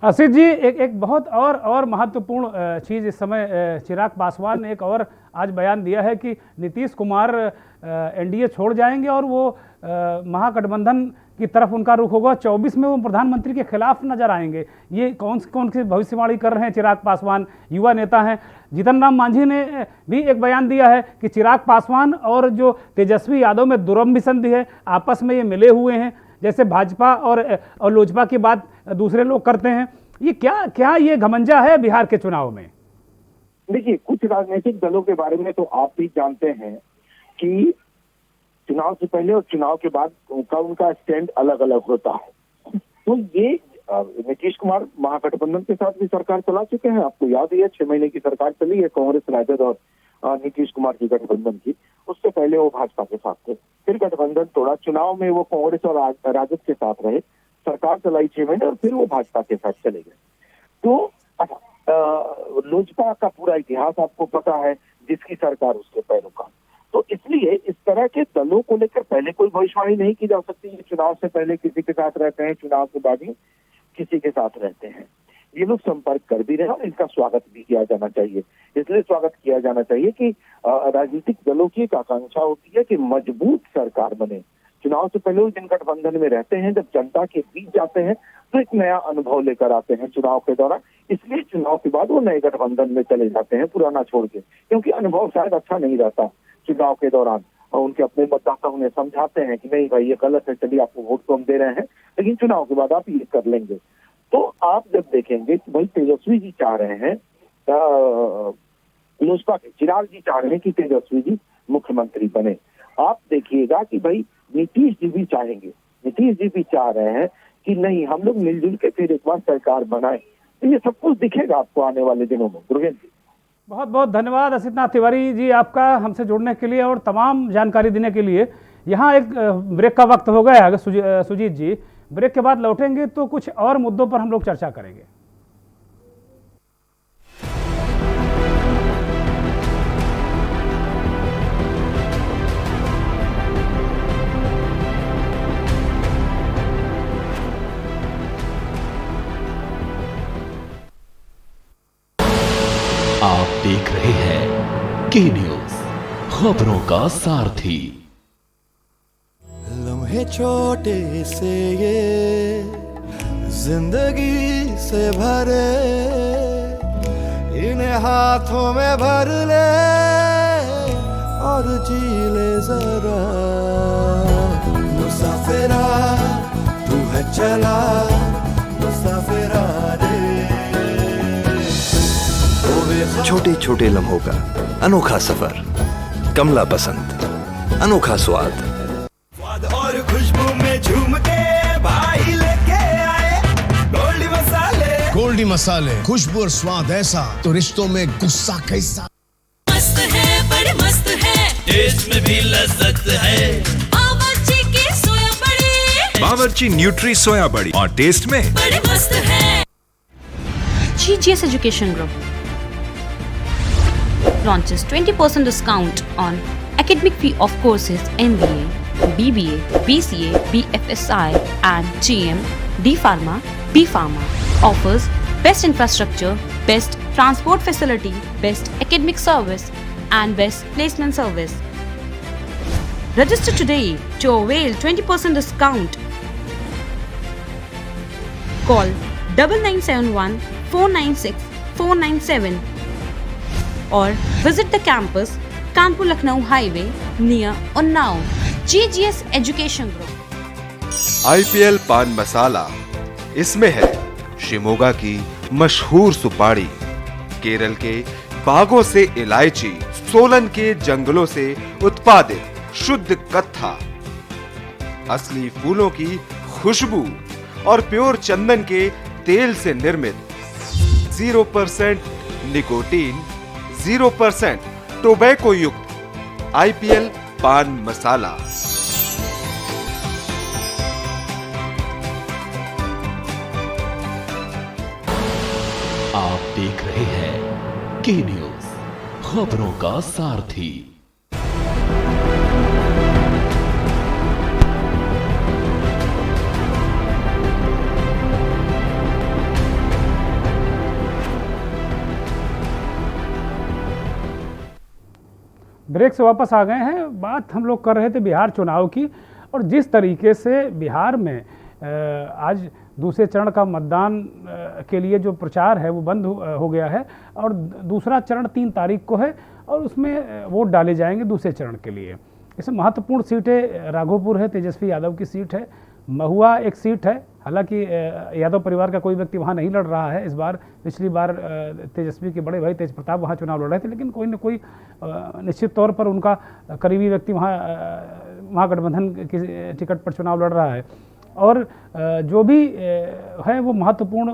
असित जी, एक बहुत और महत्वपूर्ण चीज़ इस समय चिराग पासवान ने एक और आज बयान दिया है कि नीतीश कुमार एनडीए छोड़ जाएंगे और वो महागठबंधन की तरफ उनका रुख होगा। 24 में वो प्रधानमंत्री के खिलाफ नजर आएंगे। ये कौन सी भविष्यवाणी कर रहे हैं चिराग पासवान? युवा नेता हैं। जीतन राम मांझी ने भी एक बयान दिया है कि चिराग पासवान और जो तेजस्वी यादव में दुरंभ संधि है, आपस में ये मिले हुए हैं, जैसे भाजपा और लोजपा की बात दूसरे लोग करते हैं। ये क्या ये घमंजा है बिहार के चुनाव में? देखिए, कुछ राजनीतिक दलों के बारे में तो आप भी जानते हैं कि चुनाव से पहले और चुनाव के बाद उनका स्टैंड अलग अलग होता है। तो ये नीतीश कुमार महागठबंधन के साथ भी सरकार चला चुके हैं, आपको याद ही है, 6 महीने की सरकार चली है कांग्रेस, राजद और नीतीश कुमार की गठबंधन की, उससे पहले वो भाजपा के साथ थे। फिर गठबंधन तोड़ा, चुनाव में वो कांग्रेस और राजद के साथ रहे, सरकार चलाई 6 महीने और फिर वो भाजपा के साथ चले गए। तो लोजपा का पूरा इतिहास आपको पता है, जिसकी सरकार उसके पैरोकार। तो इसलिए इस तरह के दलों को लेकर पहले कोई भविष्यवाणी नहीं की जा सकती। चुनाव से पहले किसी के साथ रहते हैं, चुनाव के बाद ही किसी के साथ रहते हैं। ये लोग संपर्क कर भी रहे हैं और इनका स्वागत भी किया जाना चाहिए। इसलिए स्वागत किया जाना चाहिए कि राजनीतिक दलों की एक आकांक्षा होती है कि मजबूत सरकार बने। चुनाव से पहले जिन गठबंधन में रहते हैं, जब जनता के बीच जाते हैं तो एक नया अनुभव लेकर आते हैं चुनाव के दौरान। इसलिए चुनाव के बाद वो नए गठबंधन में चले जाते हैं, पुराना छोड़ के, क्योंकि अनुभव शायद अच्छा नहीं रहता चुनाव के दौरान। और उनके अपने मतदाता उन्हें समझाते हैं कि नहीं भाई ये गलत है, चलिए आपको वोट तो हम दे रहे हैं, लेकिन चुनाव के बाद आप ये कर लेंगे। तो आप जब देखेंगे कि भाई तेजस्वी जी चाह रहे हैं, लोजपा के चिराग जी चाह रहे हैं कि तेजस्वी जी मुख्यमंत्री बने। आप देखिएगा कि भाई नीतीश जी भी चाहेंगे, नीतीश जी भी चाह रहे हैं कि नहीं हम लोग मिलजुल के फिर एक बार सरकार बनाए। तो ये सब कुछ दिखेगा आपको आने वाले दिनों में। दुर्गेंद्र जी, बहुत बहुत धन्यवाद असितनाथ तिवारी जी आपका हमसे जुड़ने के लिए और तमाम जानकारी देने के लिए। यहाँ एक ब्रेक का वक्त हो गया है सुजीत जी, ब्रेक के बाद लौटेंगे तो कुछ और मुद्दों पर हम लोग चर्चा करेंगे। आप देख रहे हैं के न्यूज, खबरों का सारथी। लम्हे छोटे से ये जिंदगी से भरे, इन्हें हाथों में भर ले और जी ले जरा। मुसाफिरा तू है चला, मुसाफिरा रे। छोटे छोटे लम्हों का अनोखा सफर, कमला पसंद, अनोखा स्वाद और खुशबू में झूम के भाई लेके आए गोल्डी मसाले। गोल्डी मसाले, खुशबू और स्वाद ऐसा तो रिश्तों में गुस्सा कैसा। मस्त है, बड़े मस्त है, टेस्ट में भी लज्जत है। बावर्ची की सोया बड़ी, बावर्ची न्यूट्री सोया बड़ी और टेस्ट में बड़े मस्त है। GGS Education Group launches 20% discount on academic fee of courses MBA, BBA, BCA, BFSI and GM, D Pharma, B Pharma. Offers best infrastructure, best transport facility, best academic service and best placement service. Register today to avail 20% discount. Call 9971 496 497 or visit the campus Kanpur Lucknow Highway near Unnao. GGS Education Group. IPL पान मसाला, इसमें है शिमोगा की मशहूर सुपारी, केरल के बागों से इलायची, सोलन के जंगलों से उत्पादित शुद्ध कत्था, असली फूलों की खुशबू और प्योर चंदन के तेल से निर्मित 0% निकोटीन, 0% टोबैको युक्त IPL पान मसाला। आप देख रहे हैं के न्यूज, खबरों का सारथी। ब्रेक से वापस आ गए हैं। बात हम लोग कर रहे थे बिहार चुनाव की, और जिस तरीके से बिहार में आज दूसरे चरण का मतदान के लिए जो प्रचार है वो बंद हो गया है, और दूसरा चरण 3 तारीख को है और उसमें वोट डाले जाएंगे दूसरे चरण के लिए। इसमें महत्वपूर्ण सीटें राघोपुर है, तेजस्वी यादव की सीट है, महुआ एक सीट है, हालांकि यादव परिवार का कोई व्यक्ति वहाँ नहीं लड़ रहा है इस बार। पिछली बार तेजस्वी के बड़े भाई तेज प्रताप वहाँ चुनाव लड़ रहे थे, लेकिन कोई न कोई निश्चित तौर पर उनका करीबी व्यक्ति वहाँ महागठबंधन की टिकट पर चुनाव लड़ रहा है। और जो भी है वो महत्वपूर्ण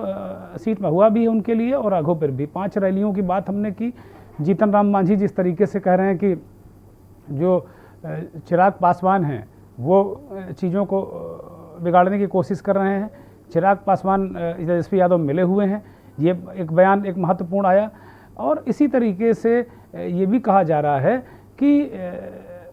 सीट महुआ भी है उनके लिए और राघोपुर भी। 5 रैलियों की बात हमने की, जीतन राम मांझी जिस तरीके से कह रहे हैं कि जो चिराग पासवान हैं वो चीज़ों को बिगाड़ने की कोशिश कर रहे हैं, चिराग पासवान तेजस्वी यादव मिले हुए हैं, ये एक बयान एक महत्वपूर्ण आया। और इसी तरीके से ये भी कहा जा रहा है कि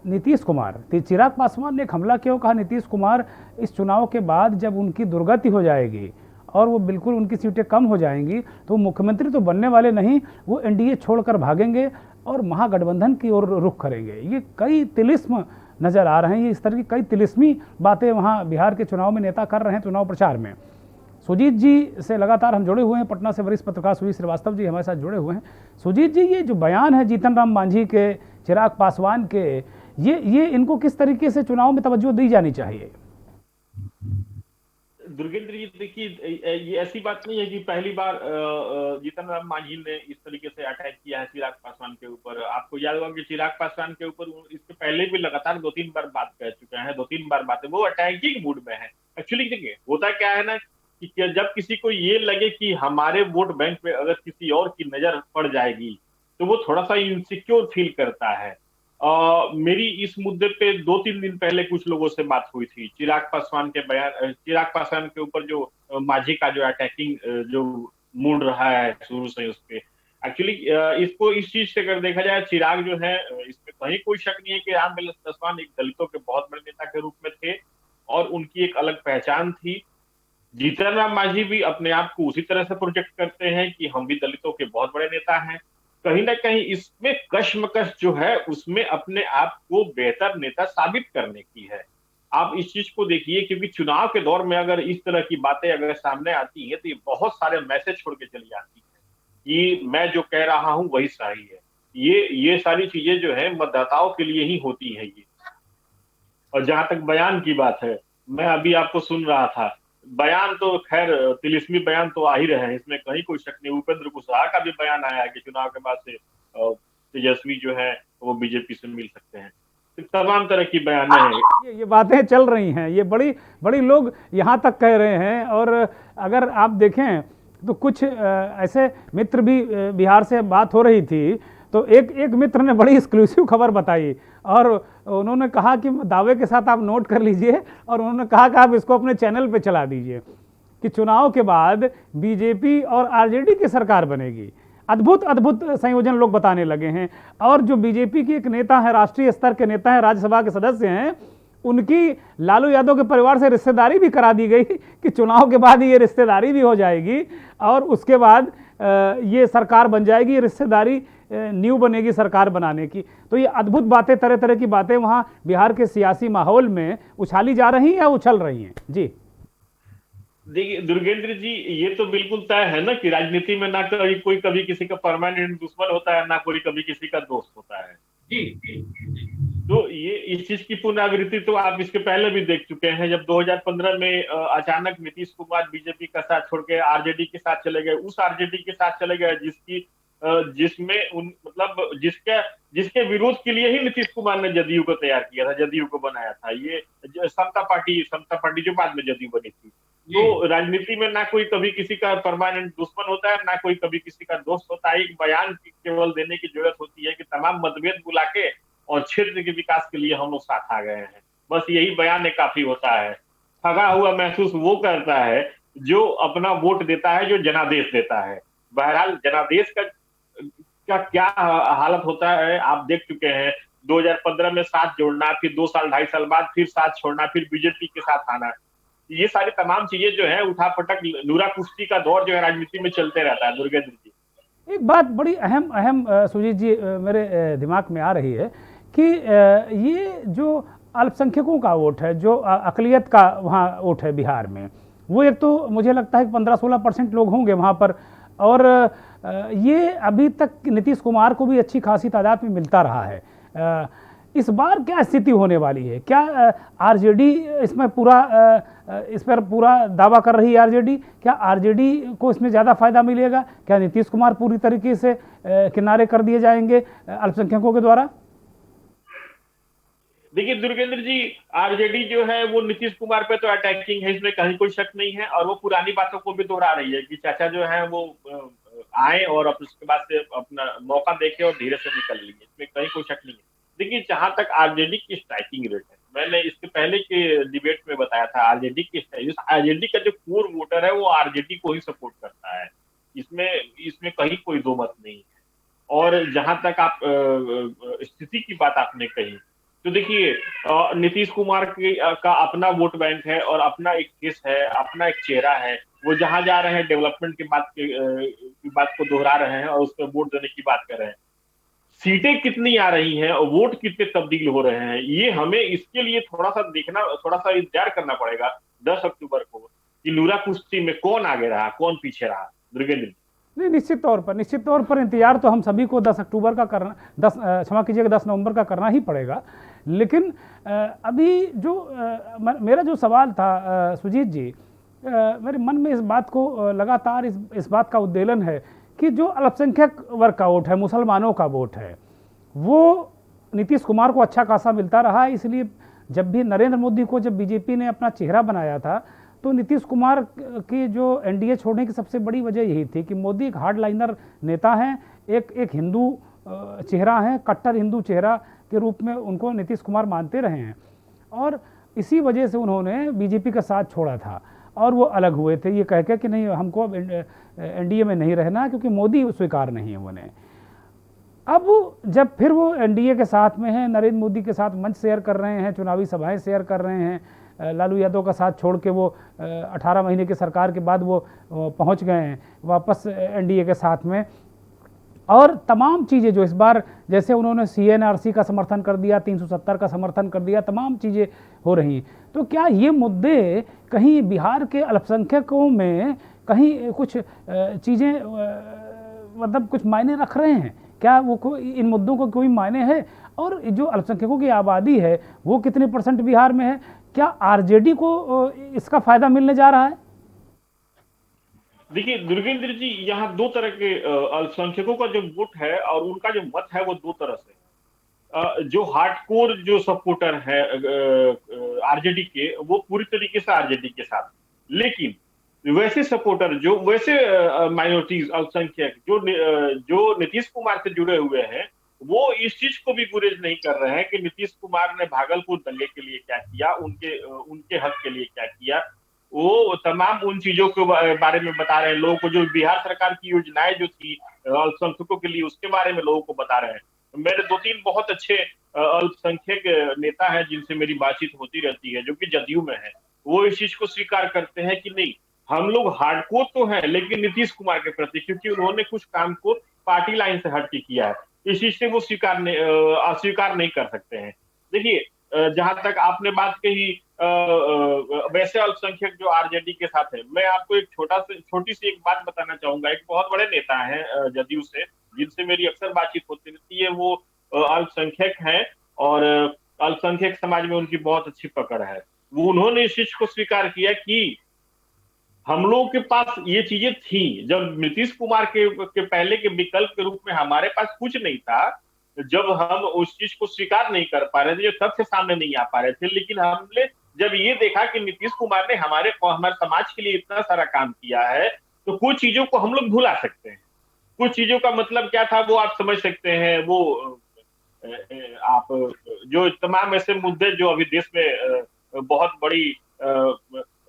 नीतीश कुमार, चिराग पासवान ने एक हमला क्यों कहा, नीतीश कुमार इस चुनाव के बाद जब उनकी दुर्गति हो जाएगी और वो बिल्कुल उनकी सीटें कम हो जाएंगी तो मुख्यमंत्री तो बनने वाले नहीं, वो एनडीए छोड़कर भागेंगे और महागठबंधन की ओर रुख करेंगे। ये कई तिलिस्म नज़र आ रहे हैं, ये इस तरह की कई तिलिस्मी बातें वहाँ बिहार के चुनाव में नेता कर रहे हैं चुनाव प्रचार में। सुजीत जी से लगातार हम जुड़े हुए हैं, पटना से वरिष्ठ पत्रकार सुजीत श्रीवास्तव जी हमारे साथ जुड़े हुए हैं। सुजीत जी, ये जो बयान है जीतन राम मांझी के, चिराग पासवान के, ये इनको किस तरीके से चुनाव में तवज्जो दी जानी चाहिए? दुर्गेंद्र जी, देखिए ये ऐसी बात नहीं है कि पहली बार जीतन राम मांझी ने इस तरीके से अटैक किया है चिराग पासवान के ऊपर। आपको याद होगा कि चिराग पासवान के ऊपर इसके पहले भी लगातार 2-3 बार बात कर चुके हैं, 2-3 बार बातें, वो अटैकिंग मूड में है। एक्चुअली देखिए होता क्या है ना कि जब किसी को ये लगे कि हमारे वोट बैंक पे अगर किसी और की नजर पड़ जाएगी तो वो थोड़ा सा इनसिक्योर फील करता है। मेरी इस मुद्दे पे 2-3 दिन पहले कुछ लोगों से बात हुई थी। चिराग पासवान के ऊपर जो मांझी का जो अटैकिंग जो मूड रहा है शुरू से उस पे, एक्चुअली इसको इस चीज से अगर देखा जाए, चिराग जो है इसमें कहीं कोई शक नहीं है कि रामविलास पासवान एक दलितों के बहुत बड़े नेता के रूप में थे और उनकी एक अलग पहचान थी। जीतन राम मांझी भी अपने आप को उसी तरह से प्रोजेक्ट करते हैं कि हम भी दलितों के बहुत बड़े नेता हैं। कहीं ना कहीं इसमें कश्मकश जो है उसमें अपने आप को बेहतर नेता साबित करने की है। आप इस चीज को देखिए, क्योंकि चुनाव के दौर में अगर इस तरह की बातें अगर सामने आती है तो ये बहुत सारे मैसेज छोड़ के चली जाती है कि मैं जो कह रहा हूं वही सही है। ये सारी चीजें जो है मतदाताओं के लिए ही होती है ये। और जहां तक बयान की बात है, मैं अभी आपको सुन रहा था, बयान तो खैर तिलिस्मी बयान तो आ ही रहे हैं, इसमें कहीं कोई शक नहीं। उपेंद्र कुशवाहा का भी बयान आया है कि चुनाव के बाद से तेजस्वी जो है वो बीजेपी से मिल सकते हैं। तो तमाम तरह की बयान है, ये बातें चल रही हैं, ये बड़ी लोग यहाँ तक कह रहे हैं। और अगर आप देखें तो कुछ ऐसे मित्र भी, बिहार से बात हो रही थी तो एक मित्र ने बड़ी एक्सक्लूसिव खबर बताई और उन्होंने कहा कि दावे के साथ आप नोट कर लीजिए, और उन्होंने कहा कि आप इसको अपने चैनल पे चला दीजिए कि चुनाव के बाद बीजेपी और आरजेडी की सरकार बनेगी। अद्भुत अद्भुत संयोजन लोग बताने लगे हैं। और जो बीजेपी की एक नेता है, राष्ट्रीय स्तर के नेता हैं, राज्यसभा के सदस्य हैं, उनकी लालू यादव के परिवार से रिश्तेदारी भी करा दी गई कि चुनाव के बाद ये रिश्तेदारी भी हो जाएगी और उसके बाद ये सरकार बन जाएगी, ये रिश्तेदारी न्यू बनेगी सरकार बनाने की। तो ये अद्भुत बातें, तरह तरह की बातें वहाँ बिहार के सियासी माहौल में उछाली जा रही हैं या उछल रही हैं? जी देखिए दुर्गेंद्र जी, ये तो बिल्कुल तय है ना कि राजनीति में ना कोई कभी किसी का परमानेंट दुश्मन होता है, ना कोई कभी किसी का दोस्त होता है। जी। तो ये इस चीज की पुनरावृत्ति तो आप इसके पहले भी देख चुके हैं। जब 2015 में अचानक नीतीश कुमार बीजेपी का साथ छोड़ के आरजेडी के साथ चले गए, उस आरजेडी के साथ चले गए जिसमें जिसके विरोध के लिए ही नीतीश कुमार ने जदयू को तैयार किया था, जदयू को बनाया था। ये समता पार्टी जो बाद में जदयू बनी थी। तो राजनीति में ना कोई कभी किसी का परमानेंट दुश्मन होता है, ना कोई कभी किसी का दोस्त होता है। एक बयान केवल देने की जरूरत होती है कि तमाम मतभेद बुला के और क्षेत्र के विकास के लिए हम लोग साथ आ गए हैं, बस यही बयान है, काफी होता है। ठगा हुआ महसूस वो करता है जो अपना वोट देता है, जो जनादेश देता है। बहरहाल जनादेश का क्या हालत होता है आप देख चुके हैं। 2015 में साथ जोड़ना, फिर 2 साल 2.5 साल बाद फिर साथ छोड़ना, फिर बीजेपी के साथ आना, ये सारी तमाम चीजें जो है उठा पटक नूरा कुश्ती का दौर जो है राजनीति में चलते रहता है। दुर्गेंद्र जी, एक बात बड़ी अहम सुजीत जी मेरे दिमाग में आ रही है कि ये जो अल्पसंख्यकों का वोट है, जो अकलियत का वहाँ वोट है बिहार में, वो एक तो मुझे लगता है कि 15-16% लोग होंगे वहाँ पर। और ये अभी तक नीतीश कुमार को भी अच्छी खासी तादाद में मिलता रहा है। इस बार क्या स्थिति होने वाली है? क्या आरजेडी इसमें इस पर पूरा दावा कर रही है आरजेडी? क्या आरजेडी को इसमें ज़्यादा फायदा मिलेगा? क्या नीतीश कुमार पूरी तरीके से किनारे कर दिए जाएंगे अल्पसंख्यकों के द्वारा? देखिए दुर्गेंद्र जी, आरजेडी जो है वो नीतीश कुमार पे तो अटैकिंग है, इसमें कहीं कोई शक नहीं है। और वो पुरानी बातों को भी दोहरा रही है कि चाचा जो है वो आए और अब उसके बाद से अपना मौका देखे और धीरे से निकल लिए, इसमें कहीं कोई शक नहीं है। देखिए, जहां तक आरजेडी की स्ट्राइकिंग रेट है, मैंने इसके पहले के डिबेट में बताया था, आरजेडी का जो कोर वोटर है वो आरजेडी को ही सपोर्ट करता है, इसमें कहीं कोई दो मत नहीं है। और जहां तक आप स्थिति की बात आपने कही, तो देखिए नीतीश कुमार का अपना वोट बैंक है और अपना एक केस है, अपना एक चेहरा है। वो जहां जा रहे हैं डेवलपमेंट की बात को दोहरा रहे हैं और उस पर वोट देने की बात कर रहे हैं। सीटें कितनी आ रही हैं और वोट कितने तब्दील हो रहे हैं, ये हमें इसके लिए थोड़ा सा इंतजार करना पड़ेगा 10 अक्टूबर को कि नूरा कुश्ती में कौन आगे रहा, कौन पीछे रहा। दुर्गेंद्र नहीं, निश्चित तौर पर इंतजार तो हम सभी को 10 अक्टूबर का करना, 10 नवंबर का करना ही पड़ेगा। लेकिन अभी जो मेरा जो सवाल था सुजीत जी, मेरे मन में इस बात को लगातार इस बात का उद्वेलन है कि जो अल्पसंख्यक वर्ग का वोट है, मुसलमानों का वोट है, वो नीतीश कुमार को अच्छा खासा मिलता रहा है। इसलिए जब भी नरेंद्र मोदी को जब बीजेपी ने अपना चेहरा बनाया था, तो नीतीश कुमार की जो एनडीए छोड़ने की सबसे बड़ी वजह यही थी कि मोदी एक हार्डलाइनर नेता हैं, एक हिंदू चेहरा है, कट्टर हिंदू चेहरा के रूप में उनको नीतीश कुमार मानते रहे हैं, और इसी वजह से उन्होंने बीजेपी का साथ छोड़ा था और वो अलग हुए थे ये कह के कि नहीं, हमको अब एनडीए में नहीं रहना क्योंकि मोदी स्वीकार नहीं है उन्हें। अब जब फिर वो एनडीए के साथ में हैं, नरेंद्र मोदी के साथ मंच शेयर कर रहे हैं, चुनावी सभाएं शेयर कर रहे हैं, लालू यादव का साथ छोड़ के वो 18 महीने की सरकार के बाद वो पहुंच गए हैं वापस एनडीए के साथ में, और तमाम चीज़ें जो इस बार जैसे उन्होंने सीएनआरसी का समर्थन कर दिया, 370 का समर्थन कर दिया, तमाम चीज़ें हो रही। तो क्या ये मुद्दे कहीं बिहार के अल्पसंख्यकों में कहीं कुछ चीज़ें मतलब कुछ मायने रख रहे हैं? क्या वो इन मुद्दों को कोई मायने है? और जो अल्पसंख्यकों की आबादी है वो कितने % बिहार में है? क्या आरजेडी को इसका फायदा मिलने जा रहा है? देखिए दुर्गेंद्र जी, यहाँ दो तरह के अल्पसंख्यकों का जो वोट है और उनका जो मत है वो दो तरह से। जो हार्डकोर जो सपोर्टर है आरजेडी के, वो पूरी तरीके से आरजेडी के साथ, लेकिन वैसे सपोर्टर जो वैसे माइनॉरिटीज अल्पसंख्यक जो नीतीश कुमार से जुड़े हुए हैं, वो इस चीज को भी गुरेज नहीं कर रहे हैं कि नीतीश कुमार ने भागलपुर दंगे के लिए क्या किया, उनके हक के लिए क्या किया। वो तमाम उन चीजों के बारे में बता रहे हैं लोगों को, जो बिहार सरकार की योजनाएं जो थी अल्पसंख्यकों के लिए, उसके बारे में लोगों को बता रहे हैं। मेरे 2-3 बहुत अच्छे अल्पसंख्यक नेता हैं जिनसे मेरी बातचीत होती रहती है, जो कि जदयू में है। वो इस चीज को स्वीकार करते हैं कि नहीं, हम लोग हार्डकोर तो हैं लेकिन नीतीश कुमार के प्रति, क्योंकि उन्होंने कुछ काम को पार्टी लाइन से हट के किया है, इस चीज से वो अस्वीकार नहीं कर सकते हैं। देखिए, जहां तक आपने बात कही वैसे अल्पसंख्यक जो आरजेडी के साथ है, मैं आपको एक छोटी सी एक बात बताना चाहूंगा। एक बहुत बड़े नेता हैं जदयू से, जिनसे मेरी अक्सर बातचीत होती रहती है, वो अल्पसंख्यक हैं और अल्पसंख्यक समाज में उनकी बहुत अच्छी पकड़ है। वो उन्होंने इस चीज को स्वीकार किया कि हम लोगों के पास ये चीजें थी, जब नीतीश कुमार के पहले के विकल्प के रूप में हमारे पास कुछ नहीं था, जब हम उस चीज को स्वीकार नहीं कर पा रहे थे, जो तथ्य सामने नहीं आ पा रहे थे, लेकिन हमने जब ये देखा कि नीतीश कुमार ने हमारे समाज के लिए इतना सारा काम किया है, तो कुछ चीजों को हम लोग भुला सकते हैं। कुछ चीजों का मतलब क्या था वो आप समझ सकते हैं। वो आप जो तमाम ऐसे मुद्दे जो अभी देश में बहुत बड़ी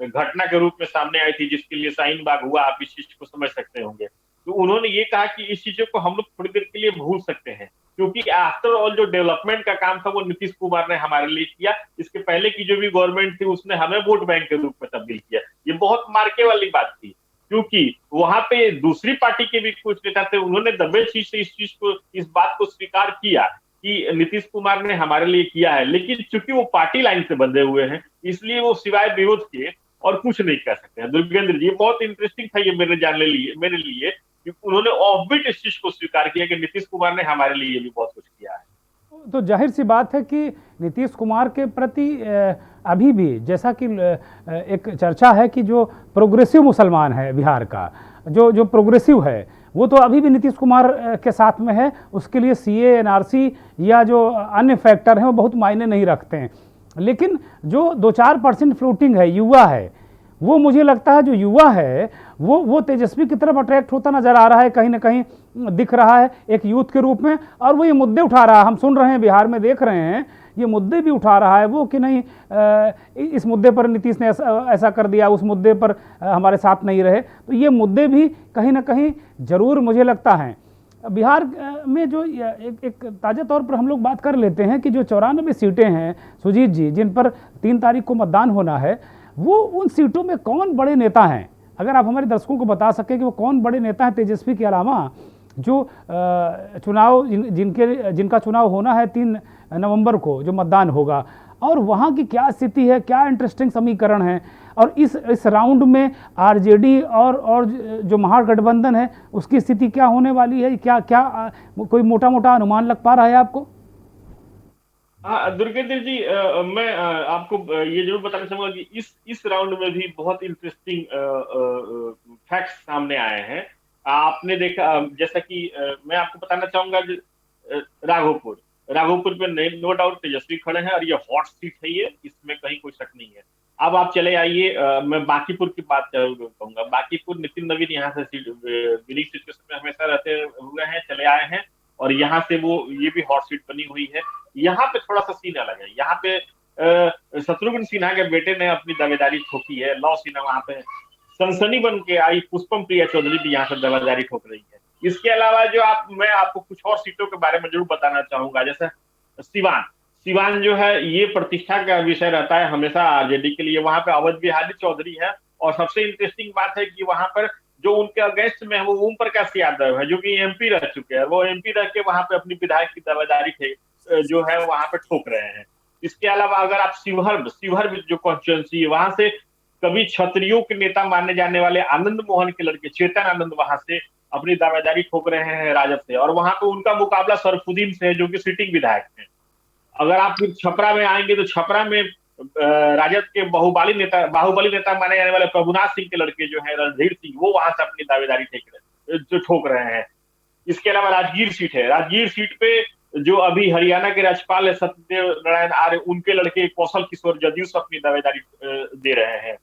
घटना के रूप में सामने आई थी, जिसके लिए शाहीन बाग हुआ, आप इस चीज को समझ सकते होंगे। तो उन्होंने ये कहा कि इस चीजों को हम लोग थोड़ी देर के लिए भूल सकते हैं, क्योंकि आफ्टर ऑल जो डेवलपमेंट का काम था वो नीतीश कुमार ने हमारे लिए किया। इसके पहले की जो भी गवर्नमेंट थी उसने हमें वोट बैंक के रूप में तब्दील किया। ये बहुत मार्के वाली बात थी, क्योंकि वहां पे दूसरी पार्टी के भी कुछ नेता थे, उन्होंने दबे चीज से इस बात को स्वीकार किया कि नीतीश कुमार ने हमारे लिए किया है, लेकिन चूंकि वो पार्टी लाइन से बंधे हुए हैं, इसलिए वो सिवाय विरोध के और कुछ नहीं कर सकते हैं। दुर्गेंद्र जी, बहुत इंटरेस्टिंग था ये मेरे लिए कि उन्होंने ऑफबीट इस चीज को स्वीकार किया कि नीतीश कुमार ने हमारे लिए भी बहुत कुछ किया है। तो जाहिर सी बात है कि नीतीश कुमार के प्रति अभी भी, जैसा कि एक चर्चा है कि जो प्रोग्रेसिव मुसलमान है बिहार का, जो प्रोग्रेसिव है, वो तो अभी भी नीतीश कुमार के साथ में है। उसके लिए सीए, एनआरसी या जो अन्य फैक्टर हैं वो बहुत मायने नहीं रखते हैं। लेकिन जो 2-4% फ्लोटिंग है, युवा है, वो मुझे लगता है जो युवा है वो तेजस्वी की तरफ अट्रैक्ट होता नजर आ रहा है, कहीं ना कहीं दिख रहा है एक यूथ के रूप में, और वो ये मुद्दे उठा रहा है। हम सुन रहे हैं, बिहार में देख रहे हैं, ये मुद्दे भी उठा रहा है वो कि नहीं इस मुद्दे पर नीतीश ने ऐसा कर दिया, उस मुद्दे पर हमारे साथ नहीं रहे। तो ये मुद्दे भी कहीं ना कहीं ज़रूर मुझे लगता है बिहार में जो एक ताज़ा तौर पर हम लोग बात कर लेते हैं कि जो 94 सीटें हैं सुजीत जी, जिन पर 3 तारीख को मतदान होना है, वो उन सीटों में कौन बड़े नेता हैं? अगर आप हमारे दर्शकों को बता सकें कि वो कौन बड़े नेता हैं तेजस्वी के अलावा, जो चुनाव जिनका चुनाव होना है 3 नवंबर को जो मतदान होगा, और वहाँ की क्या स्थिति है, क्या इंटरेस्टिंग समीकरण है, और इस राउंड में आरजेडी और जो महागठबंधन है उसकी स्थिति क्या होने वाली है? क्या कोई मोटा मोटा अनुमान लग पा रहा है आपको? हाँ दुर्गेंद्र जी, मैं आपको ये जरूर बताना चाहूंगा कि इस राउंड में भी बहुत इंटरेस्टिंग फैक्ट्स सामने आए हैं। आपने देखा, जैसा कि मैं आपको बताना चाहूंगा राघोपुर पे नो डाउट तेजस्वी खड़े हैं और ये हॉट सीट है, ये इसमें कहीं कोई शक नहीं है। अब आप चले आइए, मैं बांकीपुर की बात कहूंगा। बांकीपुर नितिन नवीन यहाँ से विनिंग सिचुएशन में हमेशा रहते हुए हैं, चले आए हैं, और यहाँ से वो ये भी हॉट सीट बनी हुई है। यहाँ पे थोड़ा सा सीन अलग है। यहाँ पे शत्रुघ्न सिन्हा के बेटे ने अपनी दावेदारी ठोकी है, लव सिन्हा वहां पे सनसनी बन के आई, पुष्पम प्रिया चौधरी भी यहाँ से दावेदारी ठोक रही है। इसके अलावा जो मैं आपको कुछ और सीटों के बारे में जरूर बताना चाहूंगा, जैसे सिवान जो है, ये प्रतिष्ठा का विषय रहता है हमेशा आरजेडी के लिए। वहां पे अवध बिहारी चौधरी है, और सबसे इंटरेस्टिंग बात है कि वहां पर जो उनके अगेंस्ट में है वो ओम प्रकाश यादव है, जो कि एमपी रह चुके हैं। वो एमपी रह के वहां पे अपनी विधायक की दावेदारी जो है वहां पे ठोक रहे हैं। इसके अलावा अगर आप शिवहर जो कॉन्स्टिट्यूएंसी है, वहां से कभी क्षत्रियों के नेता मानने जाने वाले आनंद मोहन के लड़के चेतन आनंद वहां से अपनी दावेदारी ठोक रहे हैं राजद से, और वहां पे उनका मुकाबला सरफुद्दीन से है, जो कि सिटिंग विधायक है। अगर आप फिर छपरा में आएंगे तो छपरा में राजद के बाहुबली नेता माने जाने वाले प्रभुनाथ सिंह के लड़के जो है रणधीर सिंह, वो वहां से अपनी दावेदारी ठोक रहे हैं। इसके अलावा राजगीर सीट है, राजगीर सीट पे जो अभी हरियाणा के राज्यपाल है सत्यदेव नारायण आर्य, उनके लड़के कौशल किशोर जदयू से अपनी दावेदारी दे रहे हैं।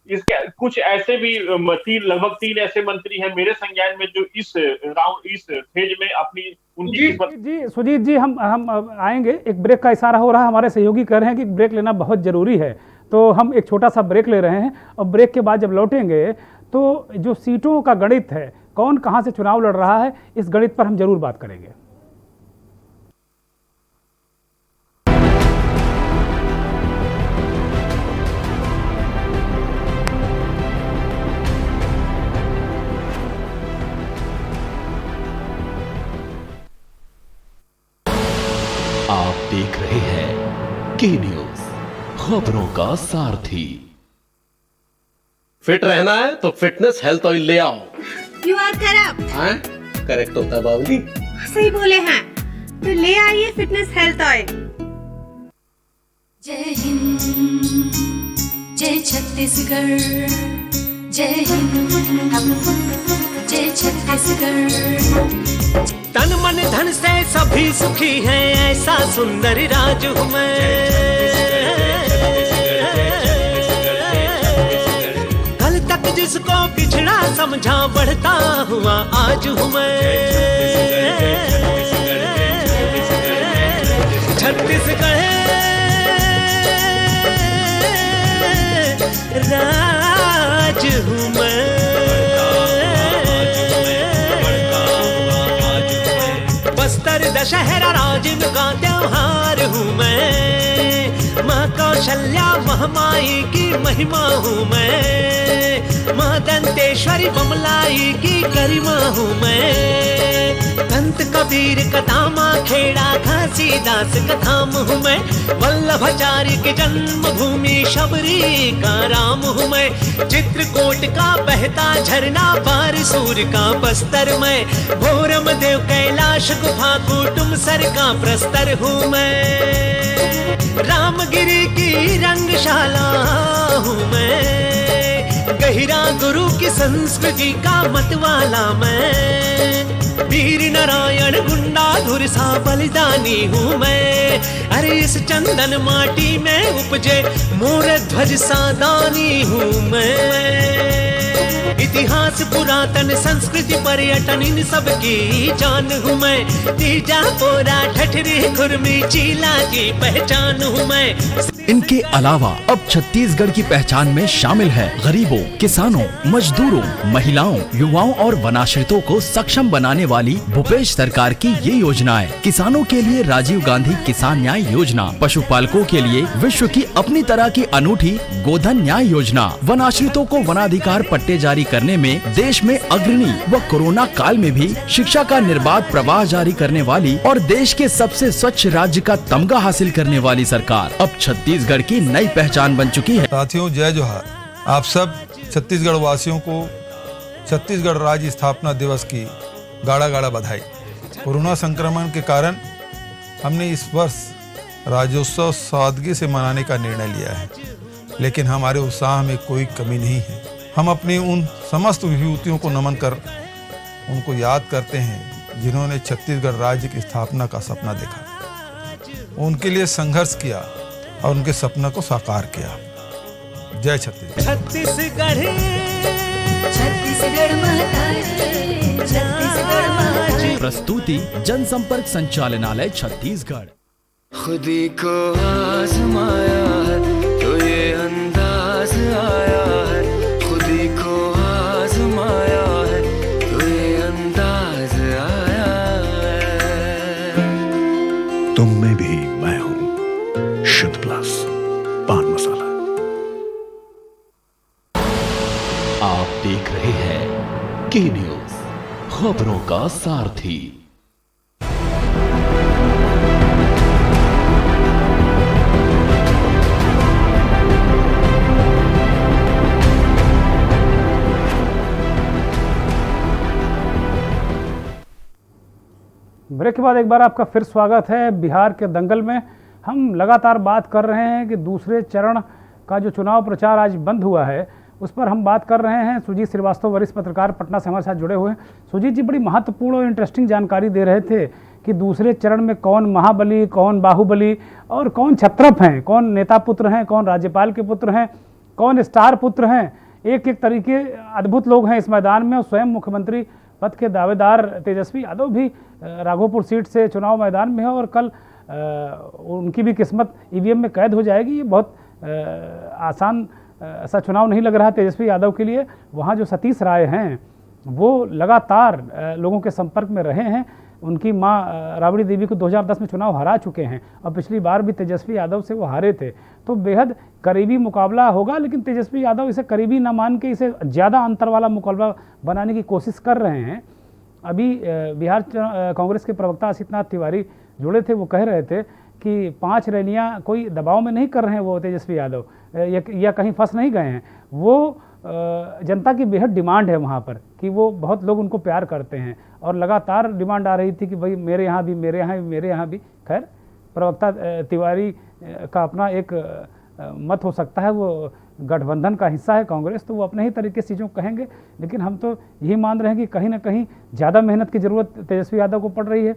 इसके कुछ ऐसे भी लगभग 3 ऐसे मंत्री हैं मेरे संज्ञान में जो इस फेज में अपनी जी सुजीत जी, हम आएंगे। एक ब्रेक का इशारा हो रहा है, हमारे सहयोगी कह रहे हैं कि ब्रेक लेना बहुत जरूरी है, तो हम एक छोटा सा ब्रेक ले रहे हैं, और ब्रेक के बाद जब लौटेंगे तो जो सीटों का गणित है, कौन कहां से चुनाव लड़ रहा है, इस गणित पर हम जरूर बात करेंगे। आप देख रहे हैं के न्यूज, खबरों का सारथी। फिट रहना है तो फिटनेस हेल्थ ऑयल ले आओ। You are correct. हाँ, करेक्ट होता है बाबूजी। सही बोले हैं, तो ले आइए फिटनेस हेल्थ ऑयल। जय हिंद, जय छत्तीसगढ़, जय हिंद, जय छत्तीसगढ़। तन मन धन से सभी सुखी हैं, ऐसा सुंदर राज हूँ मैं। कल तक जिसको पिछड़ा समझा, बढ़ता हुआ आज हूँ मैं। छत्तीसगढ़ राज हूँ मैं। बस्तर दशहरा राजिम का त्योहार हूँ मैं। माँ कौशल्या महामाई की महिमा हूँ मैं। माँ दंतेश्वरी बमलाई की गरिमा हूँ मैं। संत कबीर का दामा खेड़ा घासीदास का धाम हूँ मैं। वल्लभाचार्य की जन्मभूमि शबरी का राम हूँ मैं। चित्रकूट का बहता झरना बारसूर का बस्तर मैं। भोरम देव कैलाश गुफा कुटुम सर का प्रस्तर हूँ मैं। रामगिरी की रंगशाला हूँ मैं। गहिरा गुरु की संस्कृति का मतवाला मैं। वीर नारायण गुंडा बहादुर सा बलिदानी हूँ मैं। अरे इस चंदन माटी में उपजे मोर ध्वज सा दानी हूँ मैं। इतिहास पुरातन संस्कृति पर्यटन इन सब की जान हूँ मैं। तीजा पोरा ठठरी खुरमी चीला की पहचान हूँ मैं। इनके अलावा अब छत्तीसगढ़ की पहचान में शामिल है गरीबों, किसानों, मजदूरों, महिलाओं, युवाओं और वनाश्रितों को सक्षम बनाने वाली भूपेश सरकार की ये योजनाएं। किसानों के लिए राजीव गांधी किसान न्याय योजना, पशुपालकों के लिए विश्व की अपनी तरह की अनूठी गोधन न्याय योजना, वनाश्रितों को वनाधिकार पट्टे जारी करने में देश में अग्रणी व कोरोना काल में भी शिक्षा का निर्बाध प्रवाह जारी करने वाली और देश के सबसे स्वच्छ राज्य का तमगा हासिल करने वाली सरकार अब छत्तीसगढ़ की नई पहचान बन चुकी है। साथियों, जय जोहार। आप सब छत्तीसगढ़ वासियों को छत्तीसगढ़ राज्य स्थापना दिवस की गाढ़ा गाढ़ा बधाई। कोरोना संक्रमण के कारण हमने इस वर्ष राज्योत्सव सादगी से मनाने का निर्णय लिया है, लेकिन हमारे उत्साह में कोई कमी नहीं है। हम अपनी उन समस्त विभूतियों को नमन कर उनको याद करते हैं जिन्होंने छत्तीसगढ़ राज्य की स्थापना का सपना देखा, उनके लिए संघर्ष किया और उनके सपना को साकार किया। जय छत्तीसगढ़। छत्तीसगढ़ प्रस्तुति जनसंपर्क संचालनालय छत्तीसगढ़। खुदी को आजमाया है तो ये अंदाज आया है, खुदी को आजमाया है तो ये अंदाज आया है। तुम में भी मैं हूं, शुद्ध प्लस पान मसाला। आप देख रहे हैं के न्यूज, खबरों का सारथी। ब्रेक के बाद एक बार आपका फिर स्वागत है। बिहार के दंगल में हम लगातार बात कर रहे हैं कि दूसरे चरण का जो चुनाव प्रचार आज बंद हुआ है उस पर हम बात कर रहे हैं। सुजीत श्रीवास्तव वरिष्ठ पत्रकार पटना से हमारे साथ जुड़े हुए हैं। सुजीत जी, बड़ी महत्वपूर्ण और इंटरेस्टिंग जानकारी दे रहे थे कि दूसरे चरण में कौन महाबली, कौन बाहुबली और कौन छत्रप हैं, कौन नेता पुत्र हैं, कौन राज्यपाल के पुत्र हैं, कौन स्टार पुत्र हैं। एक एक तरीके अद्भुत लोग हैं इस मैदान में और स्वयं मुख्यमंत्री पद के दावेदार तेजस्वी यादव भी राघोपुर सीट से चुनाव मैदान में है और कल उनकी भी किस्मत ईवीएम में कैद हो जाएगी। ये बहुत आसान ऐसा चुनाव नहीं लग रहा तेजस्वी यादव के लिए। वहाँ जो सतीश राय हैं वो लगातार लोगों के संपर्क में रहे हैं। उनकी मां राबड़ी देवी को 2010 में चुनाव हरा चुके हैं और पिछली बार भी तेजस्वी यादव से वो हारे थे, तो बेहद करीबी मुकाबला होगा। लेकिन तेजस्वी यादव इसे करीबी ना मान के इसे ज़्यादा अंतर वाला मुकाबला बनाने की कोशिश कर रहे हैं। अभी बिहार कांग्रेस के प्रवक्ता असितनाथ तिवारी जुड़े थे, वो कह रहे थे कि 5 रैलियाँ कोई दबाव में नहीं कर रहे हैं वो तेजस्वी यादव, या कहीं फंस नहीं गए हैं। वो जनता की बेहद डिमांड है वहाँ पर कि वो बहुत लोग उनको प्यार करते हैं और लगातार डिमांड आ रही थी कि भाई मेरे यहाँ भी, मेरे यहाँ भी, मेरे यहाँ भी। खैर, प्रवक्ता तिवारी का अपना एक मत हो सकता है, वो गठबंधन का हिस्सा है कांग्रेस, तो वो अपने ही तरीके से चीज़ों को कहेंगे। लेकिन हम तो यही मान रहे हैं कि कहीं ना कहीं ज़्यादा मेहनत की ज़रूरत तेजस्वी यादव को पड़ रही है।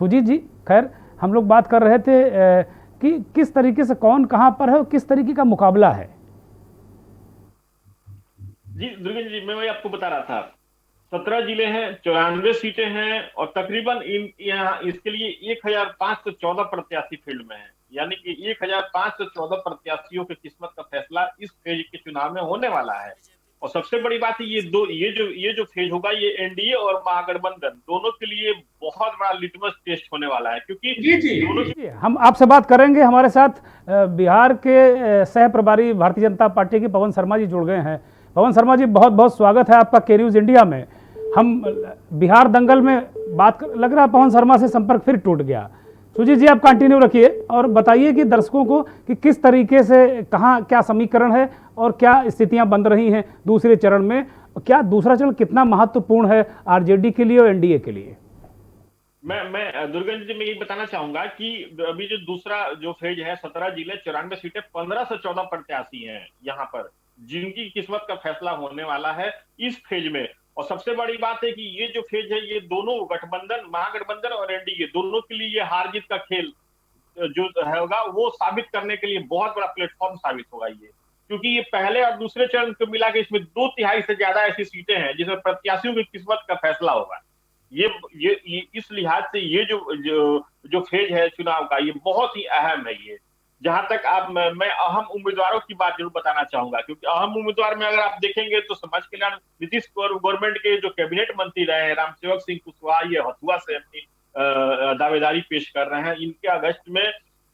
सुजीत जी, खैर हम लोग बात कर रहे थे कि किस तरीके से कौन कहाँ पर है और किस तरीके का मुकाबला है। जी दुर्गेश जी, मैं वही आपको बता रहा था, 17 जिले हैं, 94 सीटें हैं और तकरीबन यहाँ इसके लिए 1514 प्रत्याशी फील्ड में हैं। यानी कि 1514 प्रत्याशियों की किस्मत का फैसला इस फेज के चुनाव में होने वाला है। और सबसे बड़ी बात है, ये जो फेज होगा ये एनडीए और महागठबंधन दोनों के लिए बहुत बड़ा लिटमस टेस्ट होने वाला है, क्योंकि हम आपसे बात करेंगे। हमारे साथ बिहार के सह प्रभारी भारतीय जनता पार्टी के पवन शर्मा जी जुड़ गए हैं। पवन शर्मा जी, बहुत बहुत स्वागत है आपका के न्यूज़ इंडिया में। हम बिहार दंगल में बात लग रहा है पवन शर्मा से संपर्क फिर टूट गया। सुजीत जी, आप कंटिन्यू रखिए और बताइए कि दर्शकों को कि किस तरीके से कहाँ क्या समीकरण है और क्या स्थितियां बन रही हैं दूसरे चरण में, क्या दूसरा चरण कितना महत्वपूर्ण है आरजेडी के लिए और एनडीए के लिए। मैं दुर्गेश जी, मैं ये बताना चाहूंगा कि अभी जो दूसरा जो फेज है, 17 जिले, 94 सीटें, 15 से 14 प्रत्याशी हैं यहाँ पर जिनकी किस्मत का फैसला होने वाला है इस फेज में। और सबसे बड़ी बात है कि ये जो फेज है ये दोनों गठबंधन, महागठबंधन और एनडीए दोनों के लिए ये हार जीत का खेल जो होगा वो साबित करने के लिए बहुत बड़ा प्लेटफॉर्म साबित होगा ये, क्योंकि ये पहले और दूसरे चरण को मिला के इसमें 2/3 से ज्यादा ऐसी सीटें हैं जिसमें प्रत्याशियों की किस्मत का फैसला होगा। ये इस लिहाज से ये जो फेज है चुनाव का ये बहुत ही अहम है। ये जहां तक मैं अहम उम्मीदवारों की बात जरूर बताना चाहूंगा, क्योंकि अहम उम्मीदवार में अगर आप देखेंगे तो समाज कल्याण नीतीश गवर्नमेंट के जो कैबिनेट मंत्री रहे हैं रामसेवक सिंह कुशवाहा, ये हथुआ से अपनी दावेदारी पेश कर रहे हैं। इनके अगस्त में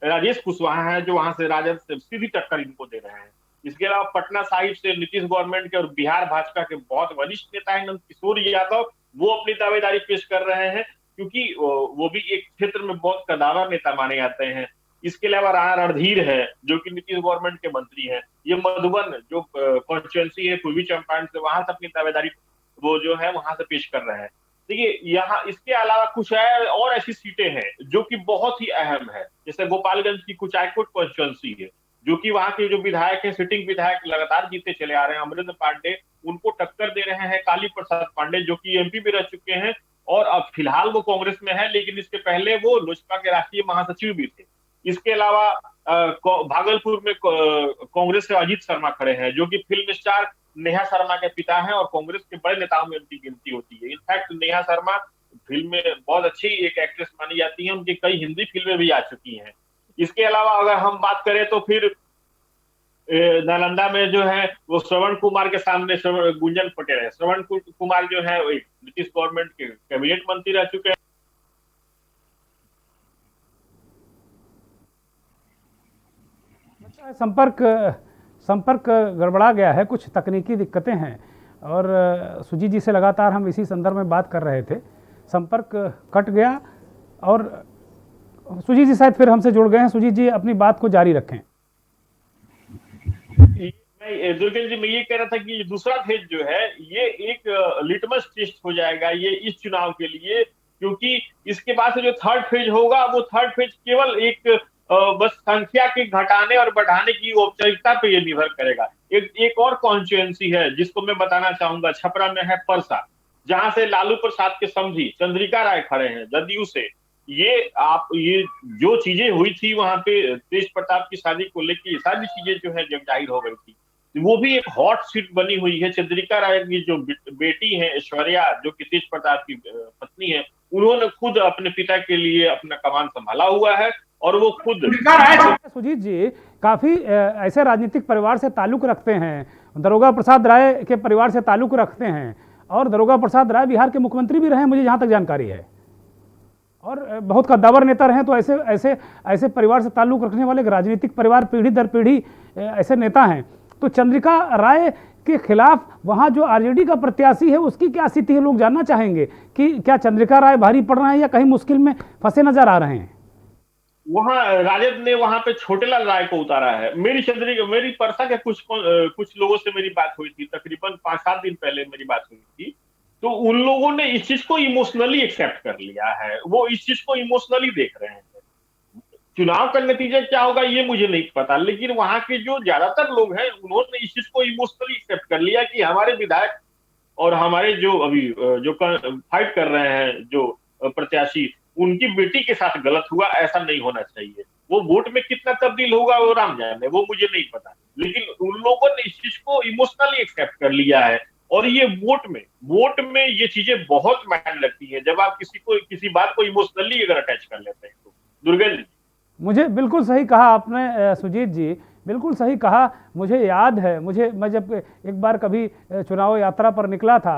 राजेश कुशवाहा हैं जो वहां से राजद से सीधी टक्कर इनको दे रहे हैं। इसके अलावा पटना साहिब से नीतीश गवर्नमेंट के और बिहार भाजपा के बहुत वरिष्ठ नेता हैं नंद किशोर यादव, वो अपनी दावेदारी पेश कर रहे हैं, क्योंकि वो भी एक क्षेत्र में बहुत कदावर नेता माने जाते हैं। इसके अलावा राणा रणधीर है जो कि नीतीश गवर्नमेंट के मंत्री हैं, ये मधुबन जो कॉन्स्टिट्यूएंसी है पूर्वी चंपारण से, वहां से अपनी दावेदारी वो जो है वहां से पेश कर रहे हैं। देखिए यहाँ इसके अलावा कुछ है और ऐसी सीटें हैं जो कि बहुत ही अहम है, जैसे गोपालगंज की कुचायकोट कॉन्स्टिट्यूएंसी है जो कि वहां के जो विधायक है, सिटिंग विधायक लगातार जीते चले आ रहे हैं, अमरिंदर पांडे, उनको टक्कर दे रहे हैं काली प्रसाद पांडे जो कि एमपी भी रह चुके हैं और अब फिलहाल वो कांग्रेस में है, लेकिन इसके पहले वो लोजपा के राष्ट्रीय महासचिव भी थे। इसके अलावा भागलपुर में कांग्रेस से अजीत शर्मा खड़े हैं जो कि फिल्म स्टार नेहा शर्मा के पिता हैं और कांग्रेस के बड़े नेताओं में उनकी गिनती होती है। इनफैक्ट नेहा शर्मा फिल्म में बहुत अच्छी एक एक्ट्रेस मानी जाती है, उनकी कई हिंदी फिल्में भी आ चुकी हैं। इसके अलावा अगर हम बात करें तो फिर नालंदा में जो है वो श्रवण कुमार के सामने गुंजन पटेल है। श्रवण कुमार जो है नीतीश गवर्नमेंट के कैबिनेट मंत्री रह चुके हैं। संपर्क गड़बड़ा गया है, कुछ तकनीकी दिक्कतें हैं और सुजीत जी से लगातार हम इसी संदर्भ में बात कर रहे थे, संपर्क कट गया और सुजीत जी शायद फिर हमसे जुड़ गए हैं। सुजीत जी अपनी बात को जारी रखें। दुर्गेश जी मैं ये कह रहा था कि दूसरा फेज जो है ये एक लिटमस टेस्ट हो जाएगा ये इस चुनाव के लिए, क्योंकि इसके बाद से जो थर्ड फेज होगा वो थर्ड फेज केवल एक बस संख्या के घटाने और बढ़ाने की औपचारिकता पे ये निर्भर करेगा। एक और कॉन्स्टिट्यूएंसी है जिसको मैं बताना चाहूंगा, छपरा में है परसा, जहां से लालू प्रसाद के समधी चंद्रिका राय खड़े हैं जदयू से। ये जो चीजें हुई थी वहां पे तेज प्रताप की शादी को लेकर, ये सारी चीजें जो है जग जाहिर हो गई थी। वो भी एक हॉट सीट बनी हुई है। चंद्रिका राय की जो बेटी है ऐश्वर्या जो कि तेज प्रताप की पत्नी है, उन्होंने खुद अपने पिता के लिए अपना कमान संभाला हुआ है और वो खुद सुजीत जी काफी ऐसे राजनीतिक परिवार से ताल्लुक रखते हैं, दरोगा प्रसाद राय के परिवार से ताल्लुक रखते हैं और दरोगा प्रसाद राय बिहार के मुख्यमंत्री भी रहे हैं, मुझे जहां तक जानकारी है, और बहुत कद्दावर नेता रहे। तो ऐसे परिवार से ताल्लुक रखने वाले राजनीतिक परिवार पीढ़ी दर पीढ़ी ऐसे नेता हैं। तो चंद्रिका राय के खिलाफ वहां जो आरजेडी का प्रत्याशी है उसकी क्या स्थिति है, लोग जानना चाहेंगे कि क्या चंद्रिका राय भारी पड़ रहे हैं या कहीं मुश्किल में फंसे नजर आ रहे हैं। वहां राजद ने वहां पे छोटेलाल राय को उतारा है। मेरी परसा के कुछ लोगों से मेरी बात हुई थी, तकरीबन 5-7 दिन पहले मेरी बात हुई थी, तो उन लोगों ने इस चीज को इमोशनली एक्सेप्ट कर लिया है, वो इस चीज को इमोशनली देख रहे हैं। चुनाव का नतीजा क्या होगा ये मुझे नहीं पता, लेकिन वहां के जो ज्यादातर लोग हैं उन्होंने इस चीज को इमोशनली एक्सेप्ट कर लिया कि हमारे विधायक और हमारे जो अभी जो फाइट कर रहे हैं जो प्रत्याशी, उनकी बेटी के साथ गलत हुआ, ऐसा नहीं होना चाहिए। वो वोट में कितना तब्दील होगा वो राम जाने, वो मुझे नहीं पता, लेकिन उन लोगों ने इस चीज को इमोशनली एक्सेप्ट कर लिया है। और ये वोट में ये चीजें बहुत मायने लगती है जब आप किसी बात को इमोशनली अगर अटैच कर लेते हैं तो। दुर्गेश जी मुझे बिल्कुल सही कहा आपने सुजीत जी, बिल्कुल सही कहा। मुझे याद है, मैं जब एक बार कभी चुनाव यात्रा पर निकला था,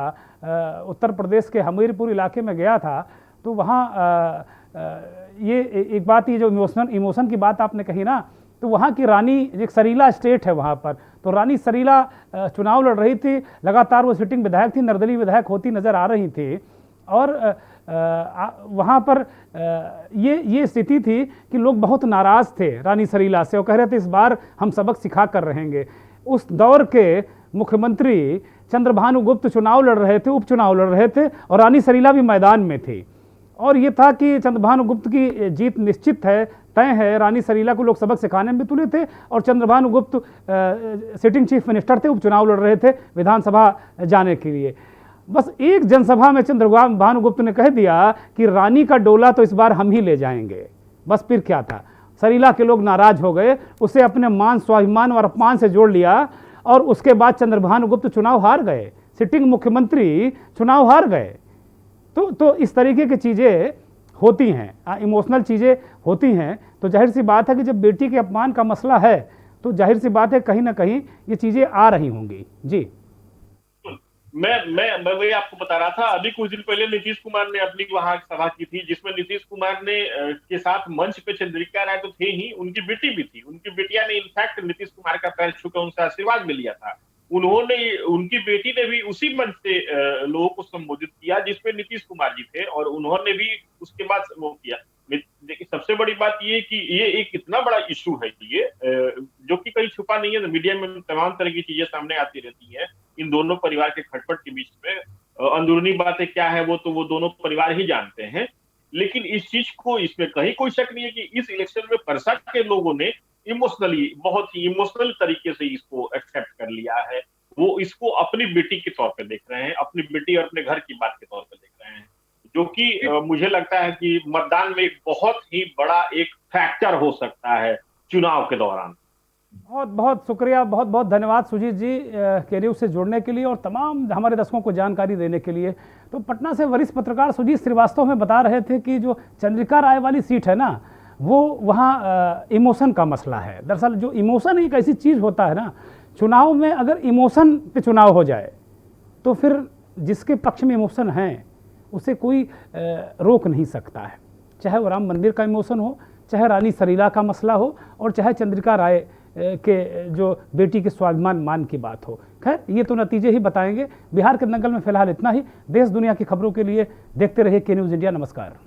उत्तर प्रदेश के हमीरपुर इलाके में गया था, तो वहाँ ये एक बात, ये जो इमोशन की बात आपने कही ना, तो वहाँ की रानी एक सरीला स्टेट है वहाँ पर, तो रानी सरीला चुनाव लड़ रही थी, लगातार वो सिटिंग विधायक थी, निर्दलीय विधायक होती नज़र आ रही थी। और वहाँ पर ये स्थिति थी कि लोग बहुत नाराज़ थे रानी सरीला से, वो कह रहे थे इस बार हम सबक सिखा कर रहेंगे। उस दौर के मुख्यमंत्री चंद्रभानु गुप्त चुनाव लड़ रहे थे, उपचुनाव लड़ रहे थे, और रानी सरीला भी मैदान में थी, और ये था कि चंद्रभानु गुप्त की जीत निश्चित है, तय है। रानी सरीला को लोग सबक सिखाने में तुले थे, और चंद्रभानु गुप्त सिटिंग चीफ मिनिस्टर थे, उपचुनाव लड़ रहे थे विधानसभा जाने के लिए। बस एक जनसभा में चंद्रभानु भानुगुप्त ने कह दिया कि रानी का डोला तो इस बार हम ही ले जाएंगे। बस फिर क्या था, सरीला के लोग नाराज हो गए, उसे अपने मान स्वाभिमान और अपमान से जोड़ लिया और उसके बाद चंद्रभानुगुप्त चुनाव हार गए, सिटिंग मुख्यमंत्री चुनाव हार गए। तो इस तरीके की चीज़ें होती हैं, इमोशनल चीज़ें होती हैं। तो जाहिर सी बात है कि जब बेटी के अपमान का मसला है तो जाहिर सी बात है कहीं ना कहीं ये चीज़ें आ रही होंगी। जी मैं वही आपको बता रहा था, अभी कुछ दिन पहले नीतीश कुमार ने अपनी वहां सभा की थी, जिसमें नीतीश कुमार ने के साथ मंच पे चंद्रिका राय तो थे ही, उनकी बेटी भी थी। उनकी बेटिया ने इनफैक्ट नीतीश कुमार का पैर छूकर उनसे आशीर्वाद भी लिया था। उनकी बेटी ने भी उसी मंच से लोगों को संबोधित किया जिसपे नीतीश कुमार जी थे, और उन्होंने भी उसके बाद वो किया। देखिए, सबसे बड़ी बात ये कि ये एक इतना बड़ा इशू है ये, जो कि कहीं छुपा नहीं है। मीडिया में तमाम तरह की चीजें सामने आती रहती हैं इन दोनों परिवार के खटपट के बीच में। अंदरूनी बातें क्या है वो तो वो दोनों परिवार ही जानते हैं, लेकिन इस चीज को, इसमें कहीं कोई शक नहीं है कि इस इलेक्शन में परसा के लोगों ने इमोशनली, बहुत ही इमोशनल तरीके से इसको एक्सेप्ट कर लिया है। वो इसको अपनी बेटी के तौर पे देख रहे हैं, अपनी बेटी और अपने घर की बात के तौर पे देख रहे हैं, जो कि मुझे लगता है कि मतदान में एक बहुत ही बड़ा एक फैक्टर हो सकता है चुनाव के दौरान। बहुत बहुत शुक्रिया, बहुत बहुत धन्यवाद सुजीत जी के न्यूज़ से जुड़ने के लिए और तमाम हमारे दर्शकों को जानकारी देने के लिए। तो पटना से वरिष्ठ पत्रकार सुजीत श्रीवास्तव में बता रहे थे कि जो चंद्रिका राय वाली सीट है ना, वो वहाँ इमोशन का मसला है। दरअसल जो इमोशन एक ऐसी चीज़ होता है ना, चुनाव में अगर इमोशन पे चुनाव हो जाए तो फिर जिसके पक्ष में इमोशन हैं उसे कोई रोक नहीं सकता है, चाहे वो राम मंदिर का इमोशन हो, चाहे रानी सरीला का मसला हो, और चाहे चंद्रिका राय के जो बेटी के स्वाभिमान मान की बात हो। खैर, ये तो नतीजे ही बताएंगे। बिहार के दंगल में फिलहाल इतना ही। देश दुनिया की खबरों के लिए देखते रहिए के न्यूज़ इंडिया। नमस्कार।